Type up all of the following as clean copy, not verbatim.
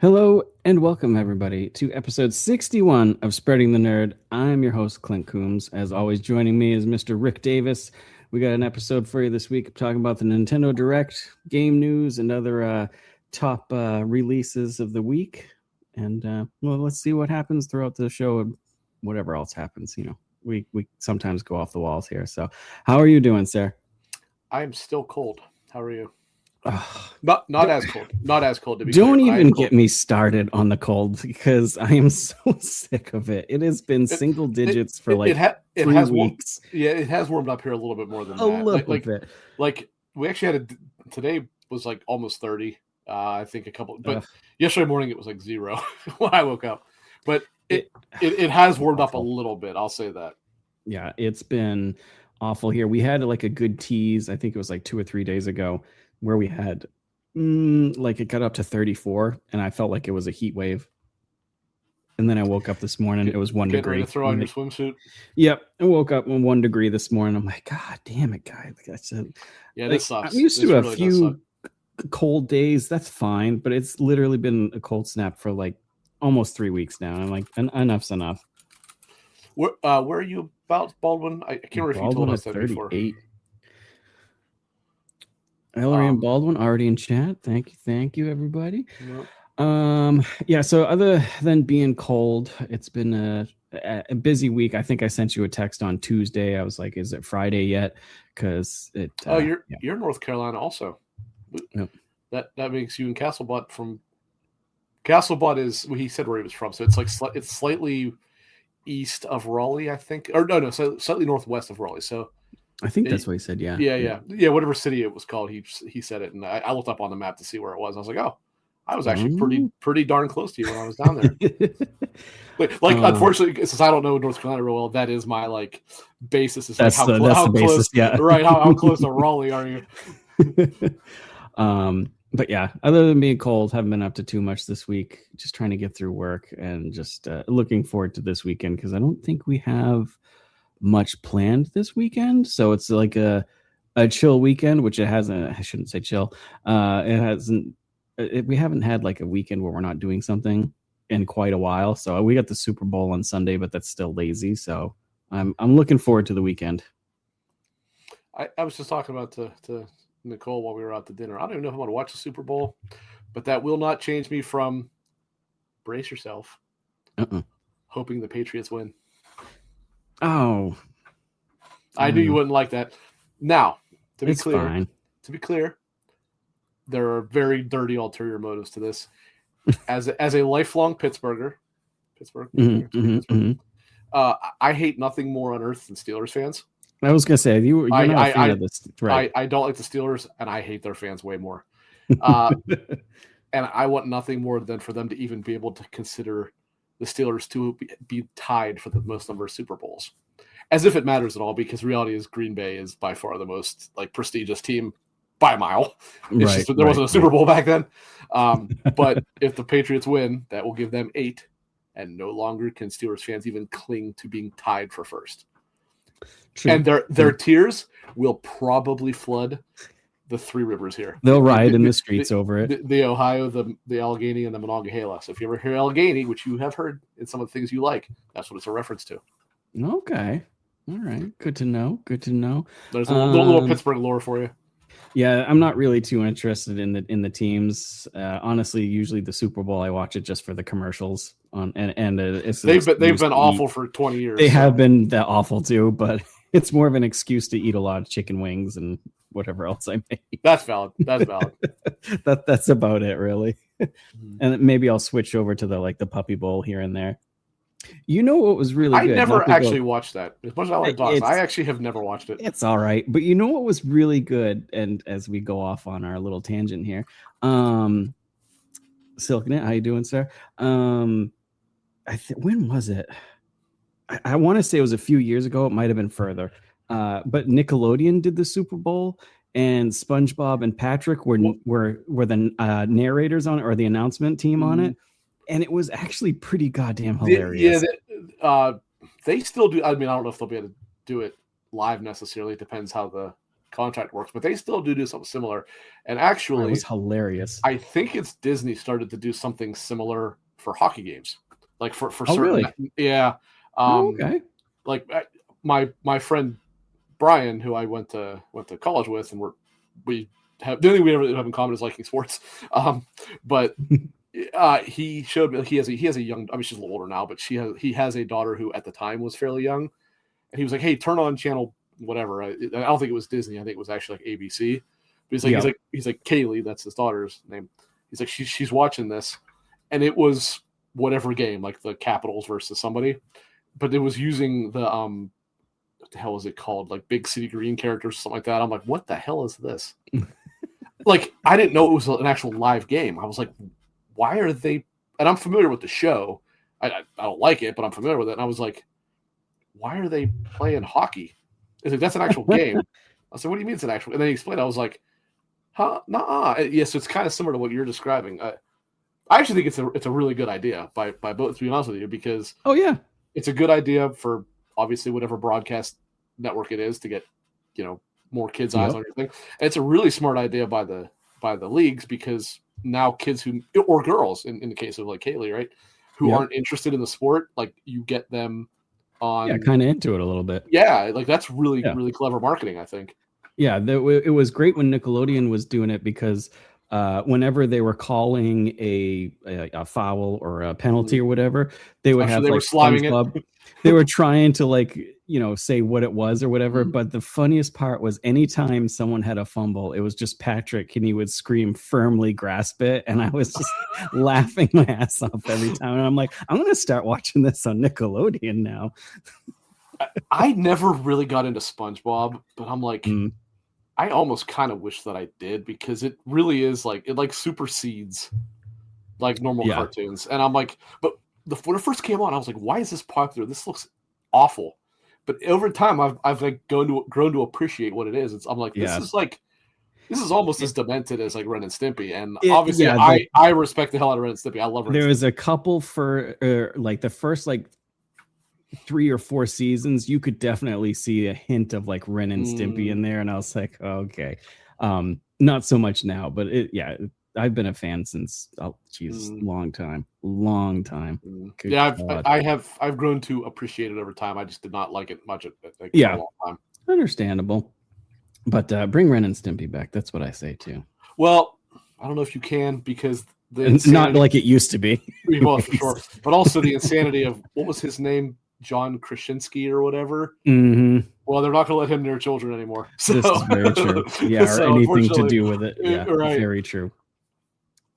Hello and welcome, everybody, to episode 61 of Spreading the Nerd. I'm your host, Clint Coombs. As always, joining me is Mr. Rick Davis. We got an episode for you this week talking about the Nintendo Direct, game news, and other top releases of the week. And, well, let's see what happens throughout the show and whatever else happens. You know, we sometimes go off the walls here. So how are you doing, sir? I'm still cold. How are you? Ugh. Not as cold. Not as cold to be Don't clear. even get me started on the cold because I am so sick of it. It has been single digits for like 3 weeks. It has warmed up here a little bit more than a that. Little bit. Like we actually had today was like almost 30. I think but yesterday morning it was like 0 when I woke up. But it has warmed up a little bit. I'll say that. Yeah, it's been awful here. We had like a good tease. I think it was like 2 or 3 days ago where we had like it got up to 34 and I felt like it was a heat wave. And then I woke up this morning, it was 1 degree. Ready to throw on your swimsuit. Yep. I woke up in 1 degree this morning. I'm like, God damn it, guy. Like I said, yeah, this sucks. I'm used to a few cold days. That's fine, but it's literally been a cold snap for like almost 3 weeks now. And I'm like, enough's enough. Where are you about, Baldwin? I can't remember if you told us that 38. before. Ellery and Baldwin already in chat. Thank you, everybody. Yep. Yeah. So other than being cold, it's been a busy week. I think I sent you a text on Tuesday. I was like, "Is it Friday yet?" Because it. You're in North Carolina also. Yep. That makes you in Castlebutt from. Castlebutt is he said where he was from, so it's like it's slightly east of Raleigh, I think, or no, slightly northwest of Raleigh. So. I think that's what he said. Yeah. Yeah. Whatever city it was called, he said it, and I looked up on the map to see where it was. I was like, oh, I was actually pretty darn close to you when I was down there. Unfortunately, since I don't know North Carolina real well, that is my like basis. Is like how close, basis, yeah. Right? How close to Raleigh are you? But yeah, other than being cold, haven't been up to too much this week. Just trying to get through work and just looking forward to this weekend because I don't think we have much planned this weekend, so it's like a chill weekend, which it hasn't. I shouldn't say chill. It hasn't. We haven't had like a weekend where we're not doing something in quite a while. So we got the Super Bowl on Sunday, but that's still lazy. So I'm looking forward to the weekend. I was just talking about to Nicole while we were out to dinner. I don't even know if I want to watch the Super Bowl, but that will not change me from brace yourself, hoping the Patriots win. Oh, I knew you wouldn't like that. Now, to be clear, there are very dirty ulterior motives to this. As a lifelong Pittsburgher, I hate nothing more on earth than Steelers fans. I was gonna say you're not a fan of this, right? I don't like the Steelers, and I hate their fans way more. And I want nothing more than for them to even be able to consider the Steelers to be tied for the most number of Super Bowls, as if it matters at all. Because reality is Green Bay is by far the most like prestigious team by a mile. There wasn't a Super Bowl back then. But if the Patriots win, that will give them 8, and no longer can Steelers fans even cling to being tied for first. True. And their tears will probably flood the Three Rivers here. They'll ride in the streets over it. The Ohio, the Allegheny, and the Monongahela. So if you ever hear Allegheny, which you have heard in some of the things you like, that's what it's a reference to. Okay. All right. Good to know. There's a little Pittsburgh lore for you. Yeah, I'm not really too interested in the teams. Honestly, usually the Super Bowl, I watch it just for the commercials. They've been awful for 20 years. They have been that awful too, but it's more of an excuse to eat a lot of chicken wings and whatever else I make. That's valid. That's about it, really. And maybe I'll switch over to the Puppy Bowl here and there. You know what was really good? I never actually watched that. As much as I like Dogs, I actually have never watched it. It's all right. But you know what was really good? And as we go off on our little tangent here, Silknet, how you doing, sir? When was it? I want to say it was a few years ago. It might have been further. But Nickelodeon did the Super Bowl, and SpongeBob and Patrick were the narrators on it, or the announcement team on it. And it was actually pretty goddamn hilarious. They still do. I mean, I don't know if they'll be able to do it live necessarily. It depends how the contract works, but they still do something similar. And It actually, was hilarious. I think it's Disney started to do something similar for hockey games, like for Oh, certain. really? Yeah. Oh, okay. Like my friend Brian, who I went to college with, and we have the only thing we ever have in common is liking sports. But he showed me he has a young. I mean, she's a little older now, but he has a daughter who at the time was fairly young, and he was like, "Hey, turn on channel whatever." I don't think it was Disney. I think it was actually like ABC. But he's like Kaylee, that's his daughter's name. He's like she's watching this, and it was whatever game, like the Capitals versus somebody, but it was using the what the hell is it called? Like Big City Green characters, something like that. I'm like, what the hell is this? Like, I didn't know it was an actual live game. I was like, why are they? And I'm familiar with the show. I don't like it, but I'm familiar with it. And I was like, why are they playing hockey? He's like, that's an actual game. I said, what do you mean it's an actual? And then he explained. I was like, huh? Nah. Yes, it's kind of similar to what you're describing. I actually think it's a really good idea by both. To be honest with you, because it's a good idea for obviously whatever broadcast network it is to get more kids' eyes on your thing. And it's a really smart idea by the leagues, because now kids or girls in the case of like Kaylee, right, who aren't interested in the sport, like you get them on kind of into it a little bit. Yeah, like that's really clever marketing, I think. Yeah, it was great when Nickelodeon was doing it, because whenever they were calling a foul or a penalty or whatever, they would have they like were sliming it. They were trying to like say what it was or whatever. But the funniest part was anytime someone had a fumble, it was just Patrick, and he would scream, "Firmly grasp it," and I was just laughing my ass off every time. And I'm like, I'm gonna start watching this on Nickelodeon now. I never really got into SpongeBob, but I'm like, I almost kind of wish that I did, because it really is like it like supersedes like normal cartoons. And I'm like, but when it first came on, I was like, why is this popular? This looks awful. But over time, I've like grown to appreciate what it is. I'm like, this is almost as demented as like Ren and Stimpy. And obviously, I respect the hell out of Ren and Stimpy. I love Ren and Stimpy. There was a couple for like the first like 3 or 4 seasons, you could definitely see a hint of like Ren and Stimpy in there, and I was like, oh, okay. Not so much now, but I've been a fan since long time. Yeah, I've grown to appreciate it over time. I just did not like it much for a long time. Understandable. But bring Ren and Stimpy back. That's what I say too. Well, I don't know if you can, because not like it used to be. Well, for sure. But also the insanity of, what was his name? John Krasinski or whatever. Mm-hmm. Well, they're not going to let him near children anymore. So. This is very true. Yeah, or anything to do with it. Yeah, right. Very true.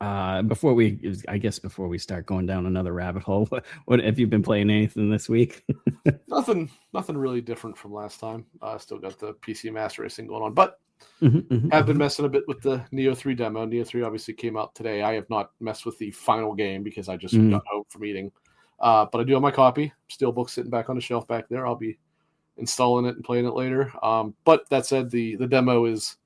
Before we start going down another rabbit hole, what have you been playing? Anything this week? Nothing really different from last time. Still got the PC Master Race thing going on, but have been messing a bit with the Neo 3 demo. Neo 3 obviously came out today. I have not messed with the final game because I just got home from eating. But I do have my copy, Steelbook, sitting back on the shelf back there. I'll be installing it and playing it later. But that said, the demo is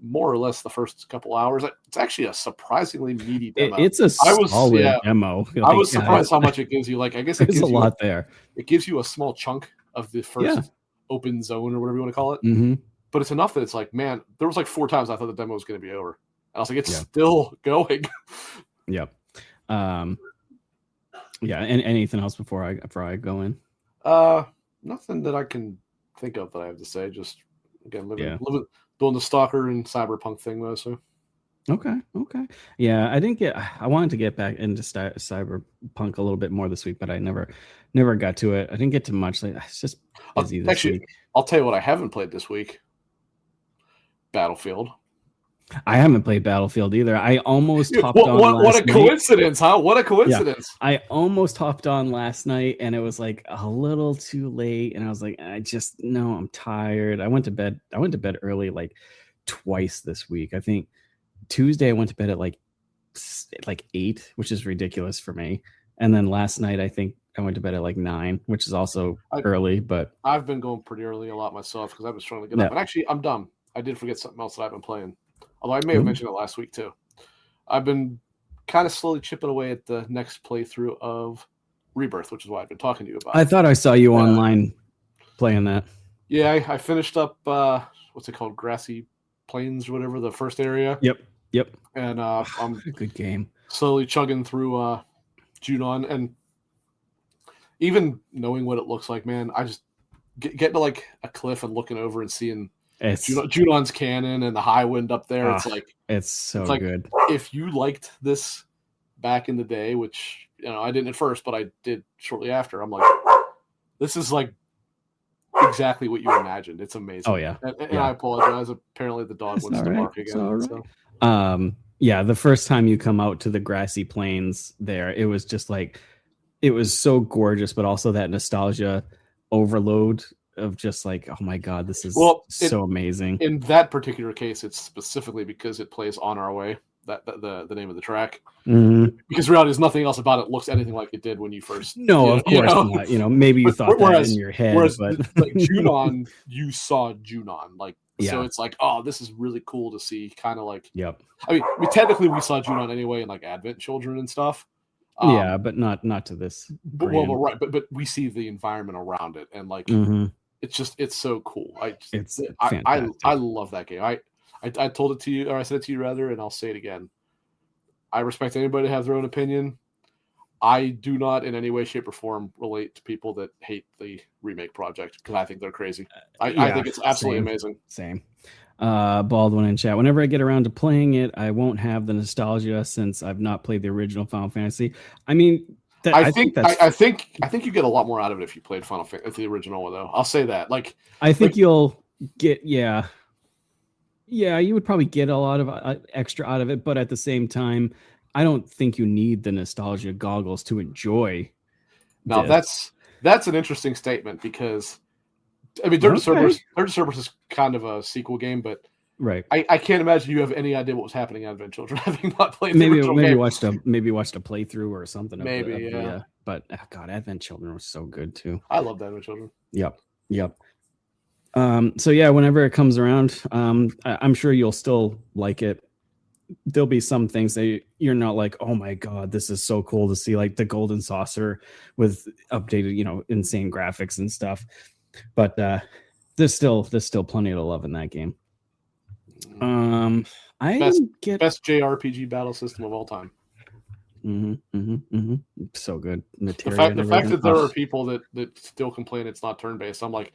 more or less the first couple hours. It's actually a surprisingly meaty demo. It's a solid demo. I was surprised how much it gives you. Like, I guess there's a lot there. It gives you a small chunk of the first open zone or whatever you want to call it. But it's enough that it's like, man, there was like 4 times I thought the demo was going to be over. And I was like, it's still going. Yep. Yeah. And anything else before I go in? Nothing that I can think of that I have to say. Just again, living doing the Stalker and Cyberpunk thing mostly. Okay. Yeah, I wanted to get back into Cyberpunk a little bit more this week, but I never got to it. I didn't get to much. Like, it's just busy this week. I'll tell you what I haven't played this week. Battlefield. I haven't played Battlefield either. I almost hopped on last night. What a coincidence, huh? What a coincidence. Yeah. I almost hopped on last night, and it was like a little too late, and I was like, I'm tired. I went to bed early like twice this week. I think Tuesday I went to bed at like 8, which is ridiculous for me. And then last night I think I went to bed at like 9, which is also early, but I've been going pretty early a lot myself because I was trying to get up. And actually, I'm dumb. I did forget something else that I've been playing. Although I may have mentioned it last week too. I've been kind of slowly chipping away at the next playthrough of Rebirth, which is what I've been talking to you about. I thought I saw you online playing that. Yeah, I finished up. What what's it called, Grassy Plains or whatever, the first area. Yep. And I'm a good game. Slowly chugging through Junon, and even knowing what it looks like, man, I just getting to like a cliff and looking over and seeing Junon's cannon and the high wind up there. It's so good. If you liked this back in the day, which I didn't at first, but I did shortly after, I'm like, this is like exactly what you imagined. It's amazing. Oh yeah. And I apologize. Apparently the dog wants to bark again. So. Yeah, the first time you come out to the grassy plains there, it was just like, it was so gorgeous, but also that nostalgia overload of just like, oh my God, this is so amazing. In that particular case, it's specifically because it plays On Our Way, that the name of the track. Mm-hmm. Because reality is nothing else about it looks anything like it did when you first. No, of course not. Maybe you thought that in your head. Whereas, but like Junon, you saw Junon, like. Yeah. So it's like, oh, this is really cool to see. Kind of like, yep. I mean, technically we saw Junon anyway in like Advent Children and stuff. Yeah, but not to this. Well, right, but we see the environment around it, and like, it's so cool. I love that game. I told it to you, or I said it to you rather, and I'll say it again. I respect anybody to have their own opinion. I do not in any way, shape, or form relate to people that hate the remake project because I think they're crazy. I think it's absolutely amazing. Same. Baldwin in chat. Whenever I get around to playing it, I won't have the nostalgia since I've not played the original Final Fantasy. I mean, I think you get a lot more out of it if you played Final Fantasy, the original one, though. I'll say that. Like, I think you'll get you would probably get a lot of extra out of it, but at the same time, I don't think you need the nostalgia goggles to enjoy. Now that's an interesting statement because I mean, Dirt Cerberus is kind of a sequel game, but right, I can't imagine you have any idea what was happening in Advent Children having not played. Maybe watched a playthrough or something. Maybe. But God, Advent Children was so good too. I love Advent Children. Yep. So yeah, whenever it comes around, I'm sure you'll still like it. There'll be some things that you're not like, oh my God, this is so cool to see, like the golden saucer with updated, insane graphics and stuff. But there's still plenty to love in that game. Best JRPG battle system of all time. So good. The fact that there are people that still complain it's not turn-based. I'm like,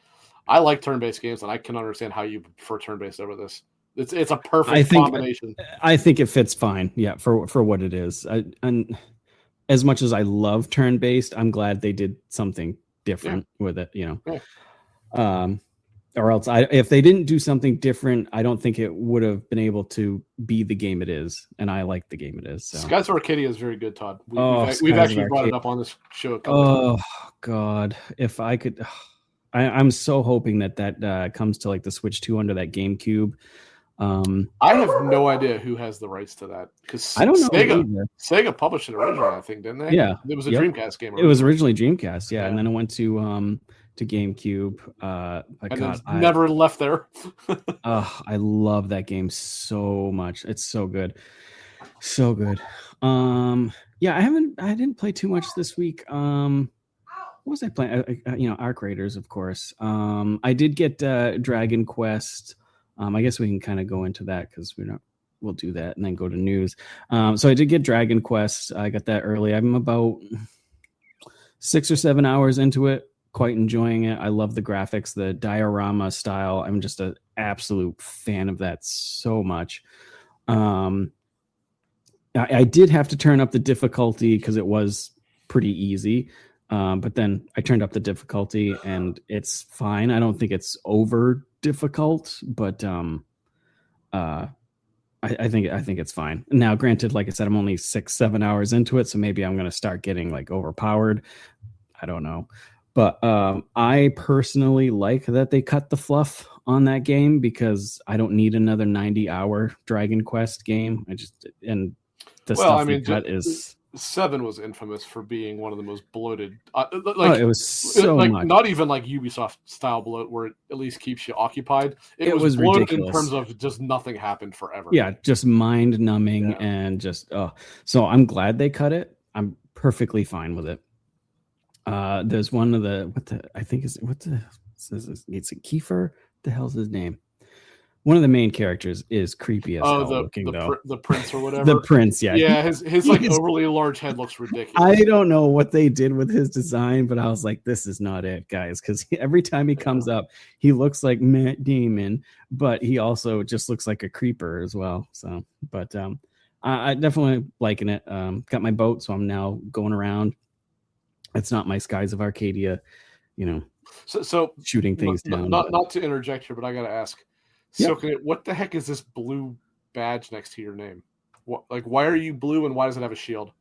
I like turn-based games, and I can understand how you prefer turn-based over this. It's a perfect combination. I think it fits fine. Yeah, for what it is. And as much as I love turn-based, I'm glad they did something different with it. Yeah. Or else, if they didn't do something different, I don't think it would have been able to be the game it is. And I like the game it is. So. Skies of Arcadia is very good, Todd. We've actually brought it up on this show. God, if I could, I'm so hoping that comes to like the Switch 2 under that GameCube. I have no idea who has the rights to that because I don't know. Sega published it originally, I think, didn't they? Yeah, it was a Dreamcast game. It was originally Dreamcast, yeah, and then it went to GameCube. Never left there. I love that game so much. It's so good, so good. Yeah, I didn't play too much this week. What was I playing? Arc Raiders, of course. I did get Dragon Quest. I guess we can kind of go into that because we'll do that and then go to news. So I did get Dragon Quest. I got that early. I'm about 6 or 7 hours into it. Quite enjoying it. I love the graphics, the diorama style. I'm just an absolute fan of that so much. I did have to turn up the difficulty because it was pretty easy. But then I turned up the difficulty and it's fine. I don't think it's over difficult, but I think it's fine. Now, granted, like I said, I'm only 6-7 hours into it, so maybe I'm going to start getting like overpowered. I don't know. But I personally like that they cut the fluff on that game because I don't need another 90-hour Dragon Quest game. Is 7 was infamous for being one of the most bloated. It was so much. Not even like Ubisoft style bloat, where it at least keeps you occupied. It was bloated ridiculous. In terms of just nothing happened forever. Yeah, just mind numbing and just So I'm glad they cut it. I'm perfectly fine with it. There's one of it's a Kiefer. The hell's his name? One of the main characters is creepy as hell looking, though. The prince or whatever. The prince, yeah. Yeah, his like overly large head looks ridiculous. I don't know what they did with his design, but I was like, this is not it, guys. Because every time he comes up, he looks like Matt Damon, but he also just looks like a creeper as well. So, but I definitely liking it. Got my boat, so I'm now going around. It's not my Skies of Arcadia, So shooting things down. Not to interject here, but I gotta ask. Yep. So, what the heck is this blue badge next to your name? Why are you blue, and why does it have a shield?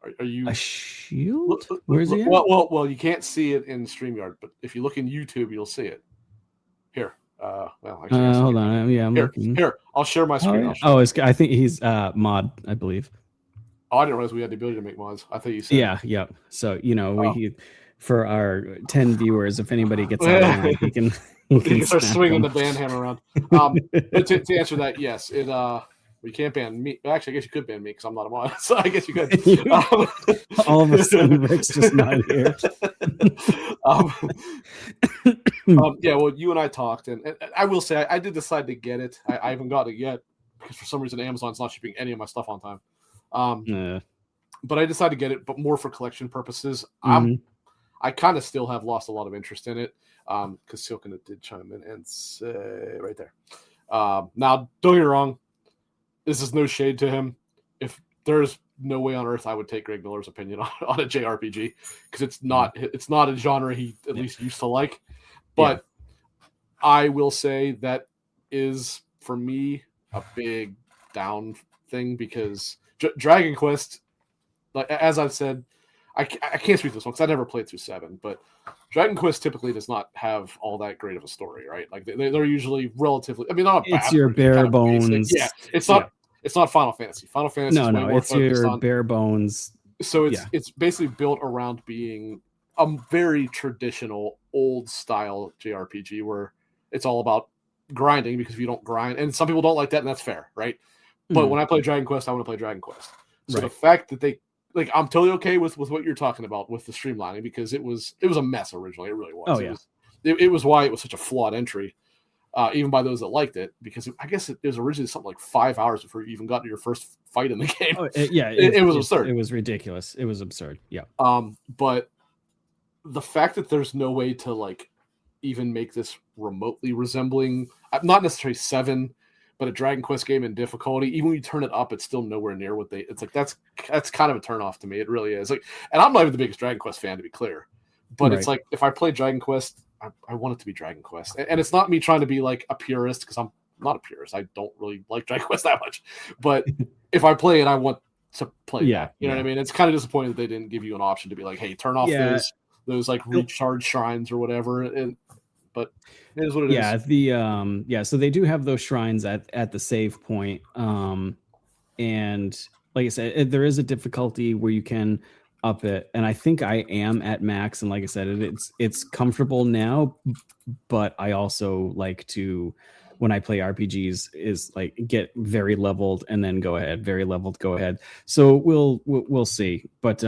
Are you a shield? Where is it? Well, you can't see it in StreamYard, but if you look in YouTube, you'll see it. Here, actually, hold on. Yeah, I'm looking. Here, I'll share my screen. I think he's mod, I believe. Oh, I didn't realize we had the ability to make mods. I thought you said. Yeah. So we for our 10 viewers, if anybody gets out, he can start swinging the ban hammer around. But to answer that, yes, it we can't ban me. Actually, I guess you could ban me because I'm not a mod, so I guess you could. All of a sudden, Rick's just not here. Yeah, well, you and I talked, and I will say I did decide to get it. I haven't got it yet because for some reason Amazon's not shipping any of my stuff on time. But I decided to get it, but more for collection purposes. I kind of still have lost a lot of interest in it because Silkina did chime in and say right there. Now, don't get me wrong. This is no shade to him. If there's no way on earth I would take Greg Miller's opinion on a JRPG because it's not a genre he at least used to like. But I will say that is, for me, a big down thing because Dragon Quest, like as I've said, I can't speak to this one because I never played through 7, but Dragon Quest typically does not have all that great of a story, right? Like they're usually relatively. I mean, not it's your bare bones. Yeah, it's not. It's not Final Fantasy. Final Fantasy. No, it's your bare bones. So it's basically built around being a very traditional, old style JRPG where it's all about grinding because if you don't grind, and some people don't like that, and that's fair, right? But when I play Dragon Quest, I want to play Dragon Quest. So the fact that they I'm totally okay with what you're talking about with the streamlining because it was a mess originally. It really was. Oh, yeah. It was why it was such a flawed entry, even by those that liked it, because I guess it was originally something like 5 hours before you even got to your first fight in the game. It was absurd. It was ridiculous. It was absurd. Yeah. But the fact that there's no way to even make this remotely resembling, not necessarily 7, but a Dragon Quest game in difficulty, even when you turn it up, it's still nowhere near what it's like. That's kind of a turnoff to me. It really is. And I'm not even the biggest Dragon Quest fan, to be clear. But it's like if I play Dragon Quest, I want it to be Dragon Quest. And it's not me trying to be like a purist because I'm not a purist. I don't really like Dragon Quest that much. But if I play it, I want to play that. You know what I mean? It's kind of disappointing that they didn't give you an option to be like, hey, turn off those recharge shrines or whatever. But it is what it is. So they do have those shrines at the save point. And like I said, there is a difficulty where you can up it, and I think I am at max. And like I said, it's comfortable now, but I also like to, when I play RPGs, is like get very leveled and then go ahead. So we'll see. But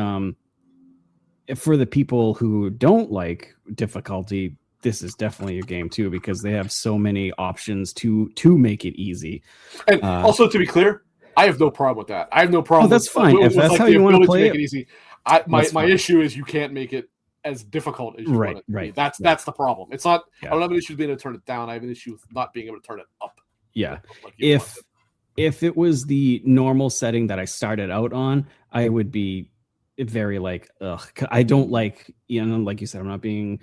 for the people who don't like difficulty, this is definitely your game too, because they have so many options to make it easy. And also, to be clear, I have no problem with that. I have no problem. That's fine. If that's how you want to play it, easy. My issue is you can't make it as difficult as you want it to be. That's the problem. It's not. I don't have an issue with being able to turn it down. I have an issue with not being able to turn it up. Yeah. If it was the normal setting that I started out on, I would be very ugh. I don't like, like you said, I'm not being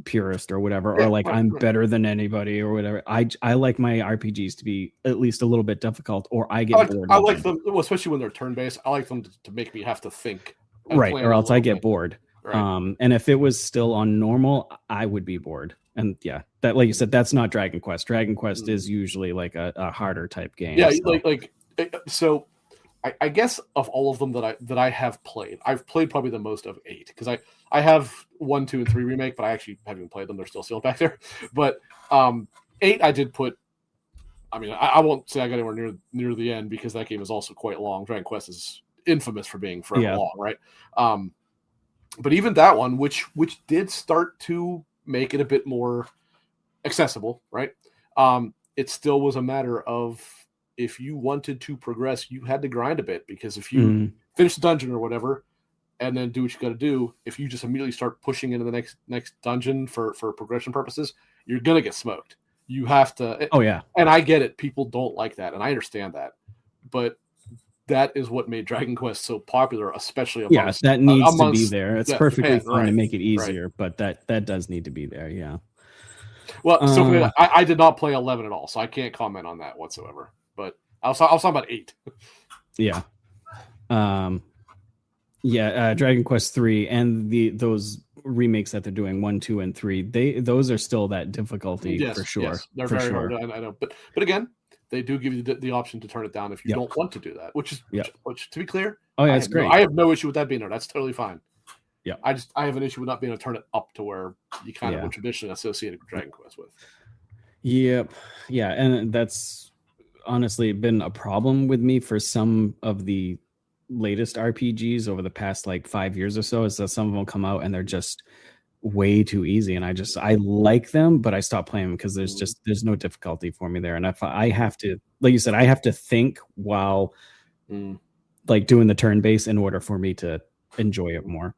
purist or whatever, or I'm better than anybody or whatever. I like my RPGs to be at least a little bit difficult, or I get bored. I like them, especially when they're turn-based. I like them to make me have to think, or else I get bored. Right. And if it was still on normal, I would be bored. And that, like you said, that's not Dragon Quest. Dragon Quest is usually a harder type game. Yeah, so I guess of all of them that I have played, I've played probably the most of 8 because I have 1, 2, and 3 remake, but I actually haven't played them. They're still sealed back there. But 8 I did put. I mean, I won't say I got anywhere near the end because that game is also quite long. Dragon Quest is infamous for being forever long, right? But even that one, which did start to make it a bit more accessible, right? it still was a matter of if you wanted to progress, you had to grind a bit, because if you finish the dungeon or whatever and then do what you got to do, if you just immediately start pushing into the next dungeon for progression purposes, you're going to get smoked. You have to. Oh, yeah. And I get it. People don't like that, and I understand that. But that is what made Dragon Quest so popular, especially amongst... that needs to be there. It's perfectly Japan, fine to make it easier, but that does need to be there, yeah. Well, so I did not play 11 at all, so I can't comment on that whatsoever. But I was talking about 8. Yeah. Dragon Quest 3 and those remakes that they're doing 1, 2, and 3, those are still that difficulty for sure. Yes, they're very hard. I know, but again, they do give you the option to turn it down if you don't want to do that. Which to be clear, it's great. I have no issue with that being there. That's totally fine. Yeah, I have an issue with not being able to turn it up to where you kind of would traditionally associate Dragon Quest with. Yep, yeah, and that's honestly been a problem with me for some of the latest RPGs over the past like 5 years or so, is that some of them come out and they're just way too easy, and I like them, but I stop playing them because there's no difficulty for me there. And if I have to, like you said, I have to think while like doing the turn base in order for me to enjoy it more.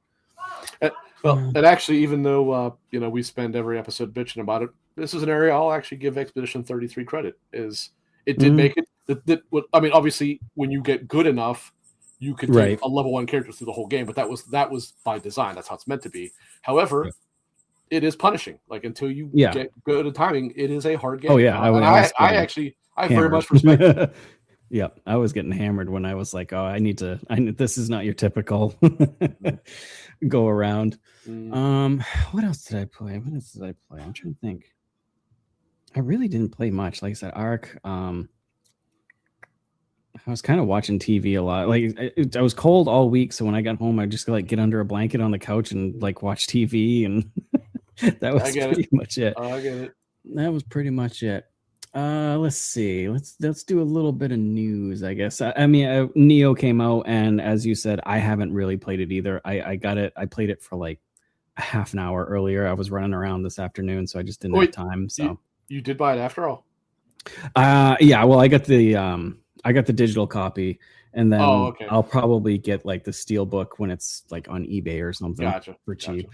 Well, and actually, even though we spend every episode bitching about it, this is an area I'll actually give Expedition 33 credit. Is it did make it? I mean, obviously, when you get good enough, you could take a level 1 character through the whole game, but that was by design. That's how it's meant to be. However, it is punishing. Like, until you get good at timing, it is a hard game. Oh yeah, I very much respect it. Yeah, I was getting hammered when I was like, oh, I need this is not your typical go around. What else did I play? I'm trying to think. I really didn't play much. Like I said, Ark. I was kind of watching TV a lot. Like I was cold all week, so when I got home, I just like get under a blanket on the couch and like watch TV, and that was pretty much it. I get it. That was pretty much it. Let's see. Let's do a little bit of news, I guess. I mean, Neo came out, and as you said, I haven't really played it either. I got it. I played it for like a half an hour earlier. I was running around this afternoon, so I just didn't have time. So you did buy it after all? Yeah. Well, I got the digital copy, and then I'll probably get like the Steelbook when it's like on eBay or something for cheap.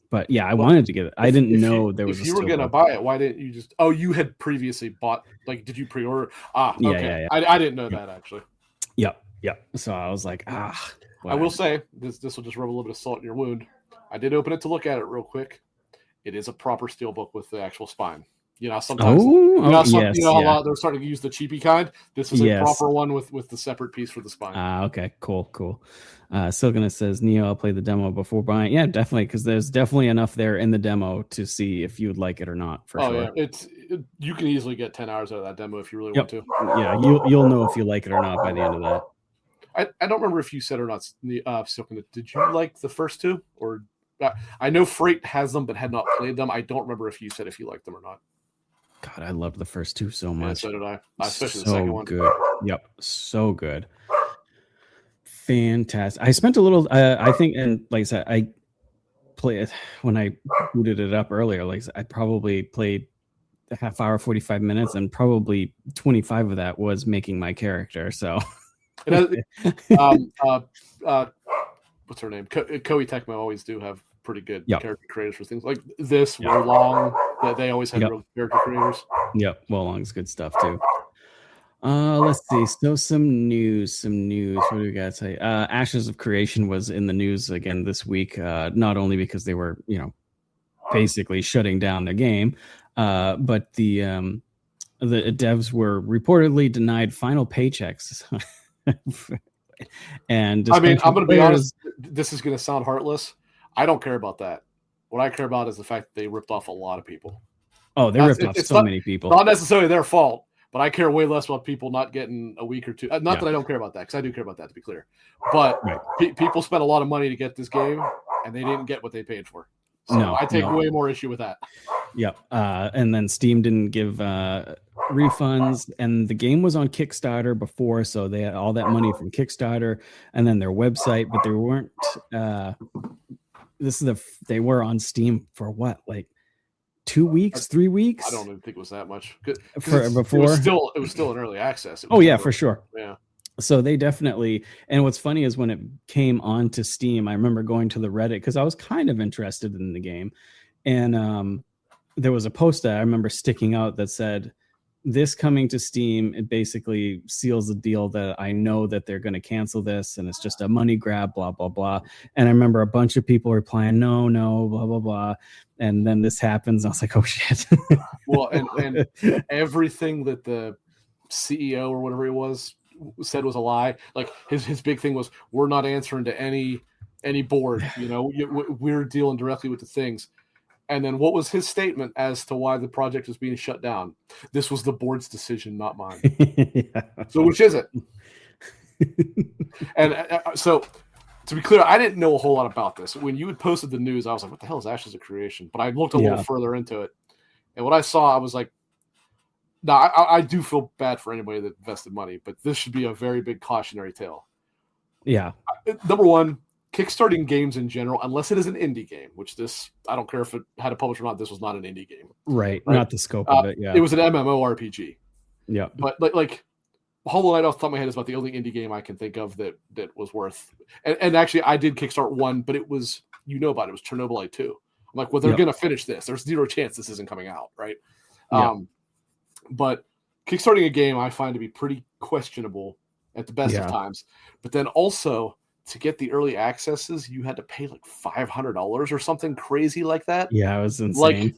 But yeah, I wanted to get it. I didn't know there was. If you were gonna buy it, why didn't you just? Oh, you had previously bought. Like, did you pre-order? Okay. Yeah. I didn't know that actually. Yep. So I was like, whatever. I will say this will just rub a little bit of salt in your wound. I did open it to look at it real quick. It is a proper Steelbook with the actual spine. Sometimes a lot they're starting to use the cheapy kind. This is a proper one with the separate piece for the spine. Okay, cool. Silgana says, Neo, I'll play the demo before buying. Yeah, definitely, because there's definitely enough there in the demo to see if you would like it or not. For sure. Yeah, you can easily get 10 hours out of that demo if you really want to. Yeah, you'll know if you like it or not by the end of that. I don't remember if you said or not, Silgana. Did you like the first two, or I know Freight has them but had not played them. I don't remember if you said if you liked them or not. God, I loved the first two so much. Yeah, so did I. Especially the second one. Good. Yep, so good. Fantastic. I spent a little. I think, and like I said, I played when I booted it up earlier. Like I probably played a half hour, 45 minutes, and probably 25 of that was making my character. So, what's her name? Koei Tecmo always do have pretty good character creators for things like this. Long that they always had real character creators. Yep, Wolong's good stuff too. Let's see. So some news. What do we got to say? Ashes of Creation was in the news again this week. Not only because they were, basically shutting down the game, but the devs were reportedly denied final paychecks. And I mean, I'm going to be honest. This is going to sound heartless. I don't care about that. What I care about is the fact that they ripped off a lot of people. Oh, they ripped off so many people. Not necessarily their fault, but I care way less about people not getting a week or two. Not that I don't care about that, because I do care about that, to be clear. But people spent a lot of money to get this game, and they didn't get what they paid for. So I take way more issue with that. Yep. And then Steam didn't give refunds, and the game was on Kickstarter before, so they had all that money from Kickstarter and then their website, but they weren't. They were on Steam for what, like 2 weeks, 3 weeks. I don't even think it was that much. For before. It was still in early access. Oh yeah, for sure. Yeah. So they definitely, and what's funny is when it came onto Steam, I remember going to the Reddit because I was kind of interested in the game, and there was a post that I remember sticking out that said, "This coming to Steam, it basically seals the deal that I know that they're going to cancel this, and it's just a money grab, blah blah blah." And I remember a bunch of people replying, "No, no, blah blah blah," and then this happens. And I was like, "Oh shit!" Well, and everything that the CEO or whatever he was said was a lie. Like his big thing was, we're not answering to any board. You know, we're dealing directly with the things. And then what was his statement as to why the project was being shut down? This was the board's decision, not mine. Yeah. So which is it? And so to be clear, I didn't know a whole lot about this. When you had posted the news, I was like, what the hell is Ashes of Creation? But I looked a little further into it. And what I saw, I was like, no, I do feel bad for anybody that invested money, but this should be a very big cautionary tale. Yeah. Number one, kickstarting games in general, unless it is an indie game, which this, I don't care if it had a publisher or not, this was not an indie game. Right. Not the scope of it. Yeah. It was an MMORPG. Yeah. But like Hollow Knight off the top of my head is about the only indie game I can think of that was worth. And actually, I did kickstart one, but it was, about it, was Chernobylite 2. I'm like, well, they're going to finish this. There's zero chance this isn't coming out, right? But kickstarting a game I find to be pretty questionable at the best of times. But then also to get the early accesses, you had to pay like $500 or something crazy like that. Yeah, it was insane. Like,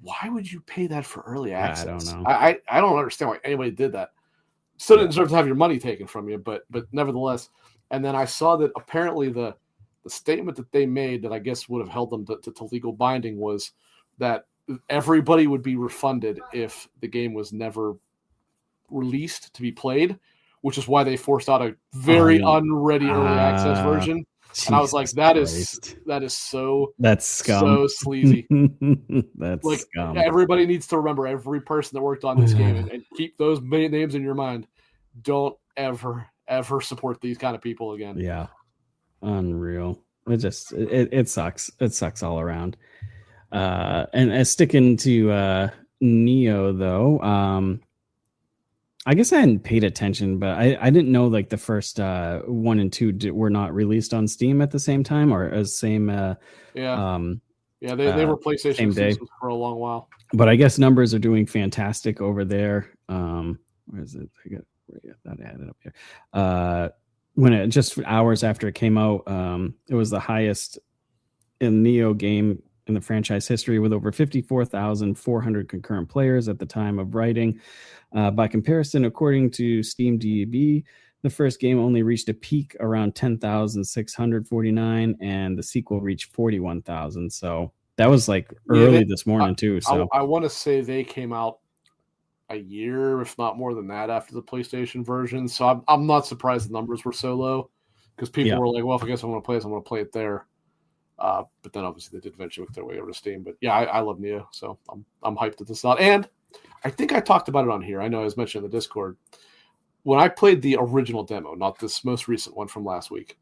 why would you pay that for early access? I don't know. I don't understand why anybody did that. Still didn't deserve to have your money taken from you, but nevertheless. And then I saw that apparently the statement that they made that I guess would have held them to legal binding was that everybody would be refunded if the game was never released to be played, which is why they forced out a very unready early access version. And I was like, that is so, that's scum. So sleazy. That's like scum. Everybody needs to remember, every person that worked on this game, and keep those many names in your mind. Don't ever support these kind of people again. Yeah. Unreal. It sucks. It sucks all around. And sticking to Neo though, I guess I hadn't paid attention, but I didn't know like the first 1 and 2 were not released on Steam at the same time or as same. They were PlayStation exclusives for a long while. But I guess numbers are doing fantastic over there. Where is it? I thought I had it up here. When it just hours after it came out, it was the highest in Neo game in the franchise history with over 54,400 concurrent players at the time of writing. By comparison, according to Steam DB, the first game only reached a peak around 10,649 and the sequel reached 41,000. So that was like early this morning too. So I want to say they came out a year, if not more than that, after the PlayStation version. So I'm not surprised the numbers were so low because people were like, well, if I guess I'm going to play this, I'm going to play it there. But then obviously they did eventually work their way over to Steam. But yeah, I love Neo, so I'm hyped at this out. And I think I talked about it on here. I know I was mentioned in the Discord. When I played the original demo, not this most recent one from last week,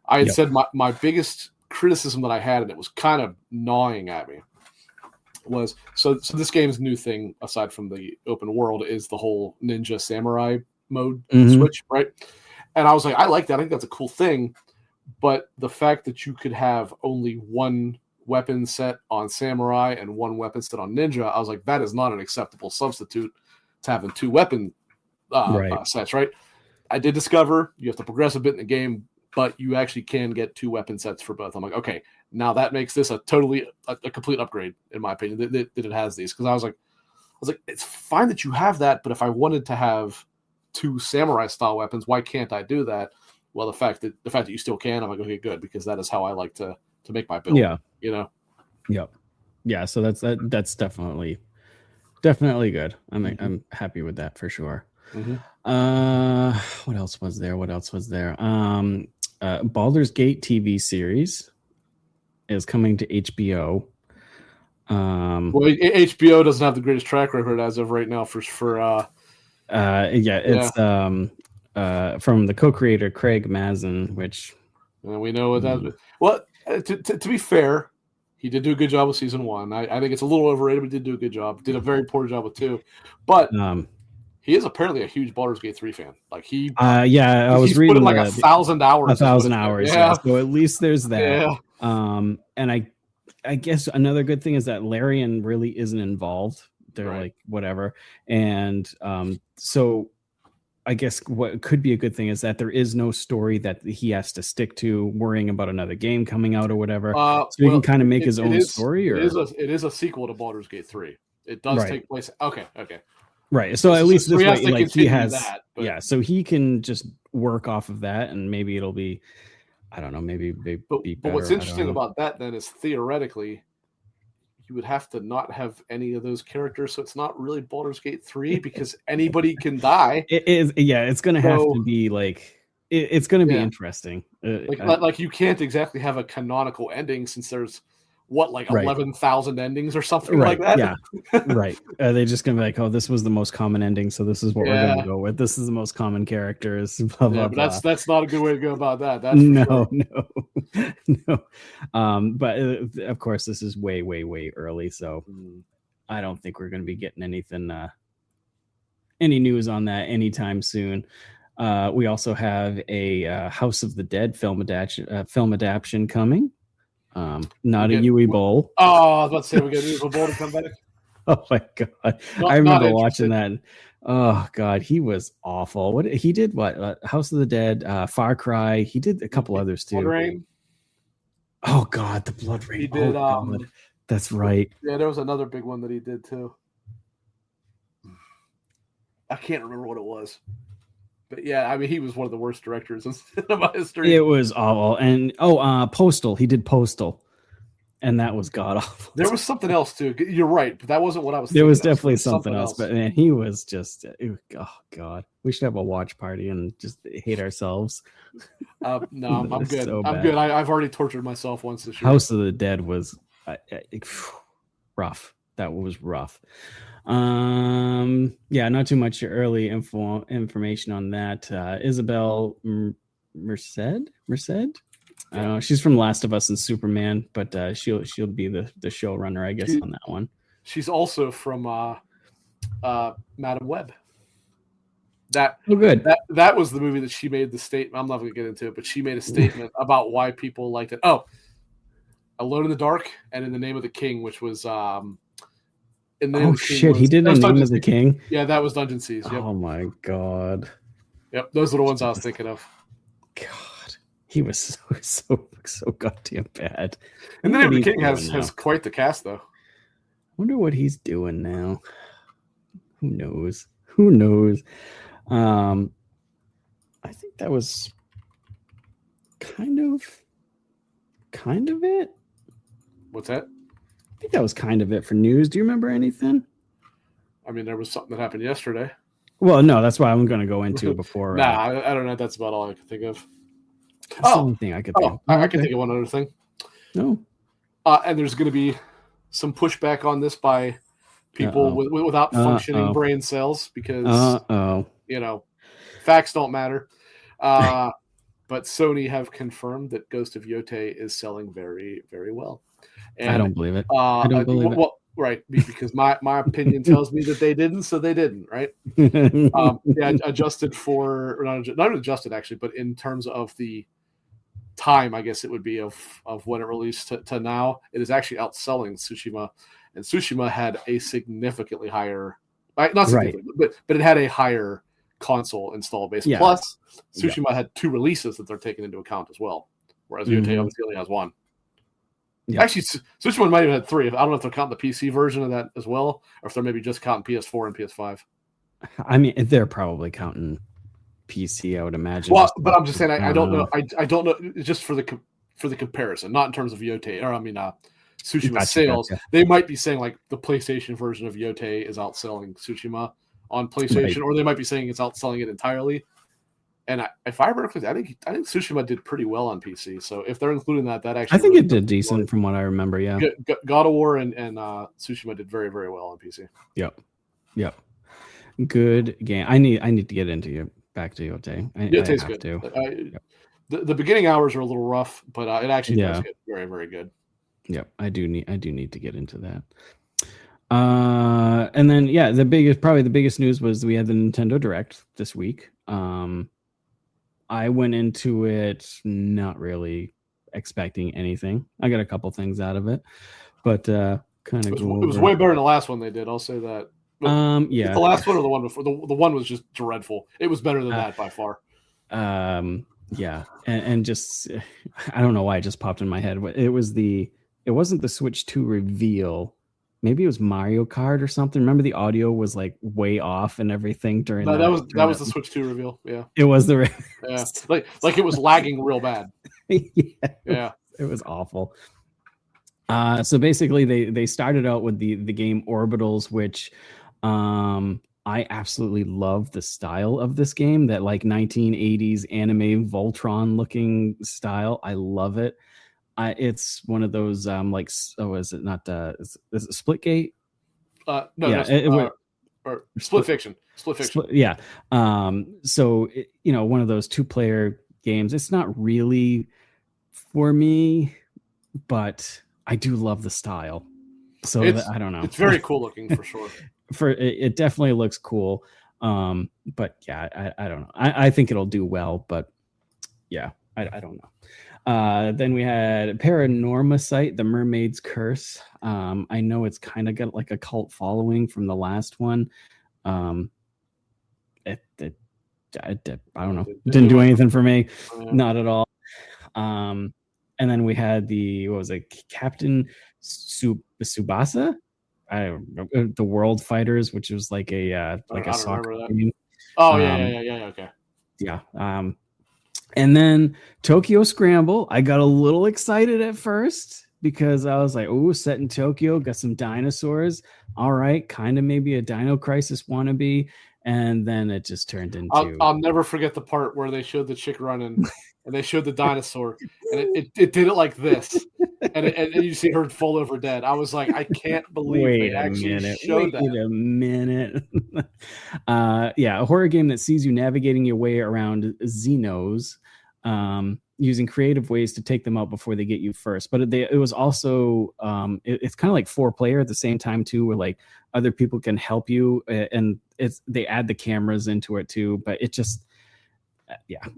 I had said my biggest criticism that I had, and it was kind of gnawing at me, was so this game's new thing, aside from the open world, is the whole ninja samurai mode switch, right? And I was like, I like that. I think that's a cool thing. But the fact that you could have only one weapon set on samurai and one weapon set on ninja, I was like, that is not an acceptable substitute to having two weapon sets, right? I did discover you have to progress a bit in the game, but you actually can get two weapon sets for both. I'm like, okay, now that makes this a complete upgrade, in my opinion, that it has these. Because I was like, it's fine that you have that, but if I wanted to have two samurai style weapons, why can't I do that? Well, the fact that you still can, I'm like, okay, good, because that is how I like to make my build. Yeah, you know. Yep. Yeah. So that's definitely good. I'm happy with that for sure. What else was there? Baldur's Gate TV series is coming to HBO. Well, HBO doesn't have the greatest track record as of right now it's from the co-creator Craig Mazin, which we know what that. Well, to be fair, He did do a good job with season 1. I think it's a little overrated, but he did do a good job. Did a very poor job with 2. But he is apparently a huge Baldur's Gate 3 fan. Like I was he's reading put in like 1,000 hours. 1,000 hours. Yeah. So at least there's that. Yeah. And I guess another good thing is that Larian really isn't involved. They're like whatever. And so I guess what could be a good thing is that there is no story that he has to stick to, worrying about another game coming out or whatever. So he can kind of make his own story. It is a sequel to Baldur's Gate 3. It does take place. Okay. Right. So at least this way, like he has that. But, so he can just work off of that, and maybe it'll be, I don't know, maybe be better. But what's interesting about that then is theoretically, you would have to not have any of those characters, so it's not really Baldur's Gate 3 because anybody can die. It is, yeah. It's going to have to be like it's going to be interesting. Like you can't exactly have a canonical ending since there's 11,000 endings or something like that. Yeah, right. Are they just gonna be like, oh, this was the most common ending, so this is what we're gonna go with. This is the most common characters. Blah, blah, but blah. That's not a good way to go about that. That's no. But of course, this is way early, so I don't think we're gonna be getting anything, any news on that anytime soon. We also have a House of the Dead film adaptation coming. Not a Yui Bowl. Oh, I was about to say we got a Yui Bowl to come back. Oh my god! I remember watching that. Oh god, he was awful. What he did? What House of the Dead, Far Cry. He did a couple others too. Blood Rain. Oh god, the Blood Rain. He did. That's right. Yeah, there was another big one that he did too. I can't remember what it was. But yeah, I mean, he was one of the worst directors in cinema history. It was awful. And Postal. He did Postal, and that was god awful. There was something else too. You're right, but that wasn't what I was. There was definitely something else. But man, he was just. Oh god, we should have a watch party and just hate ourselves. No, I'm good. So I'm good. I've already tortured myself once this year. House of the Dead was rough. That was rough. Not too much early information on that. Isabel Merced, I don't know, she's from Last of Us and Superman, but she'll be the showrunner, I guess, on that one. She's also from Madam Web. That was the movie that she made the statement. I'm not going to get into it, but she made a statement about why people liked it. Alone in the Dark and In the Name of the King, which was he did The Name of the King. Yeah, that was Dungeon Seas. Yep. Oh my god. Yep, those are the ones I was thinking of. God, he was so goddamn bad. And The Name of the King has quite the cast, though. I wonder what he's doing now. Who knows? I think that was kind of it. What's that? I think that was kind of it for news. Do you remember anything? I mean, there was something that happened yesterday. Well, no, that's what I'm going to go into before. I don't know. That's about all I can think of. That's the only thing I could think of. I can think of one other thing. No. And there's going to be some pushback on this by people without functioning brain cells because, facts don't matter. But Sony have confirmed that Ghost of Yotei is selling very, very well. And, I don't believe it. I don't believe it. Well, right, because my opinion tells me that they didn't, so they didn't, right? Adjusted for not adjusted actually, but in terms of the time, I guess it would be of when it released to now, it is actually outselling Tsushima, and Tsushima had a significantly higher, not significantly, but it had a higher console install base. Yeah. Plus, Tsushima had 2 releases that they're taking into account as well, whereas Yotei obviously only has 1. Yeah. Actually, Tsushima might have had 3. I don't know if they're counting the PC version of that as well, or if they're maybe just counting PS4 and PS5. I mean, they're probably counting PC, I would imagine. Well, but I'm just saying, I don't know. I don't know. Just for the comparison, not in terms of Yotei, or Tsushima sales. Gotcha. They might be saying like the PlayStation version of Yotei is outselling Tsushima on PlayStation, or they might be saying it's outselling it entirely. And if I remember correctly, I think Tsushima did pretty well on PC. So if they're including that actually, I think it did decent from what I remember. Yeah, God of War and Tsushima did very, very well on PC. Yep. Good game. I need to get back to Yotei. Yotei's good. The beginning hours are a little rough, but it actually does get very, very good. Yep, I do need to get into that. And then probably the biggest news was we had the Nintendo Direct this week. I went into it not really expecting anything. I got a couple things out of it, but kind of go over. It was way better than the last one they did. I'll say that. But yeah, the last one or the one before. The one was just dreadful. It was better than that by far. Yeah, and just I don't know why it just popped in my head. It wasn't the Switch 2 reveal. Maybe it was Mario Kart or something. Remember the audio was like way off and everything during that was the Switch 2 reveal. Yeah, it was the yeah, like it was lagging real bad. Yeah, it was awful. So basically, they started out with the game Orbitals, which I absolutely love the style of this game. That like 1980s anime Voltron looking style. I love it. It's one of those like is it not is it Splitgate? No, yeah, or Split Fiction. Yeah. So one of those 2-player games. It's not really for me, but I do love the style. So I don't know. It's very cool looking for sure. It definitely looks cool. But yeah, I don't know. I think it'll do well, but yeah, I don't know. Then we had Paranormasight, The Mermaid's Curse. I know it's kind of got like a cult following from the last one. I don't know. Didn't do anything for me. Not at all. And then we had Captain Tsubasa? The World Fighters, which was like a soccer game. Oh yeah, okay. Yeah. And then Tokyo Scramble. I got a little excited at first because I was like, "Oh, set in Tokyo, got some dinosaurs. All right, kind of maybe a Dino Crisis wannabe." And then it just turned into. I'll never forget the part where they showed the chick running, and they showed the dinosaur, and it did it like this, and you see her fall over dead. I was like, I can't believe they actually showed that. Wait a minute. A horror game that sees you navigating your way around Xenos, using creative ways to take them out before they get you first. But it was also it's kind of like 4-player at the same time too, where like other people can help you, and they add the cameras into it too. But it just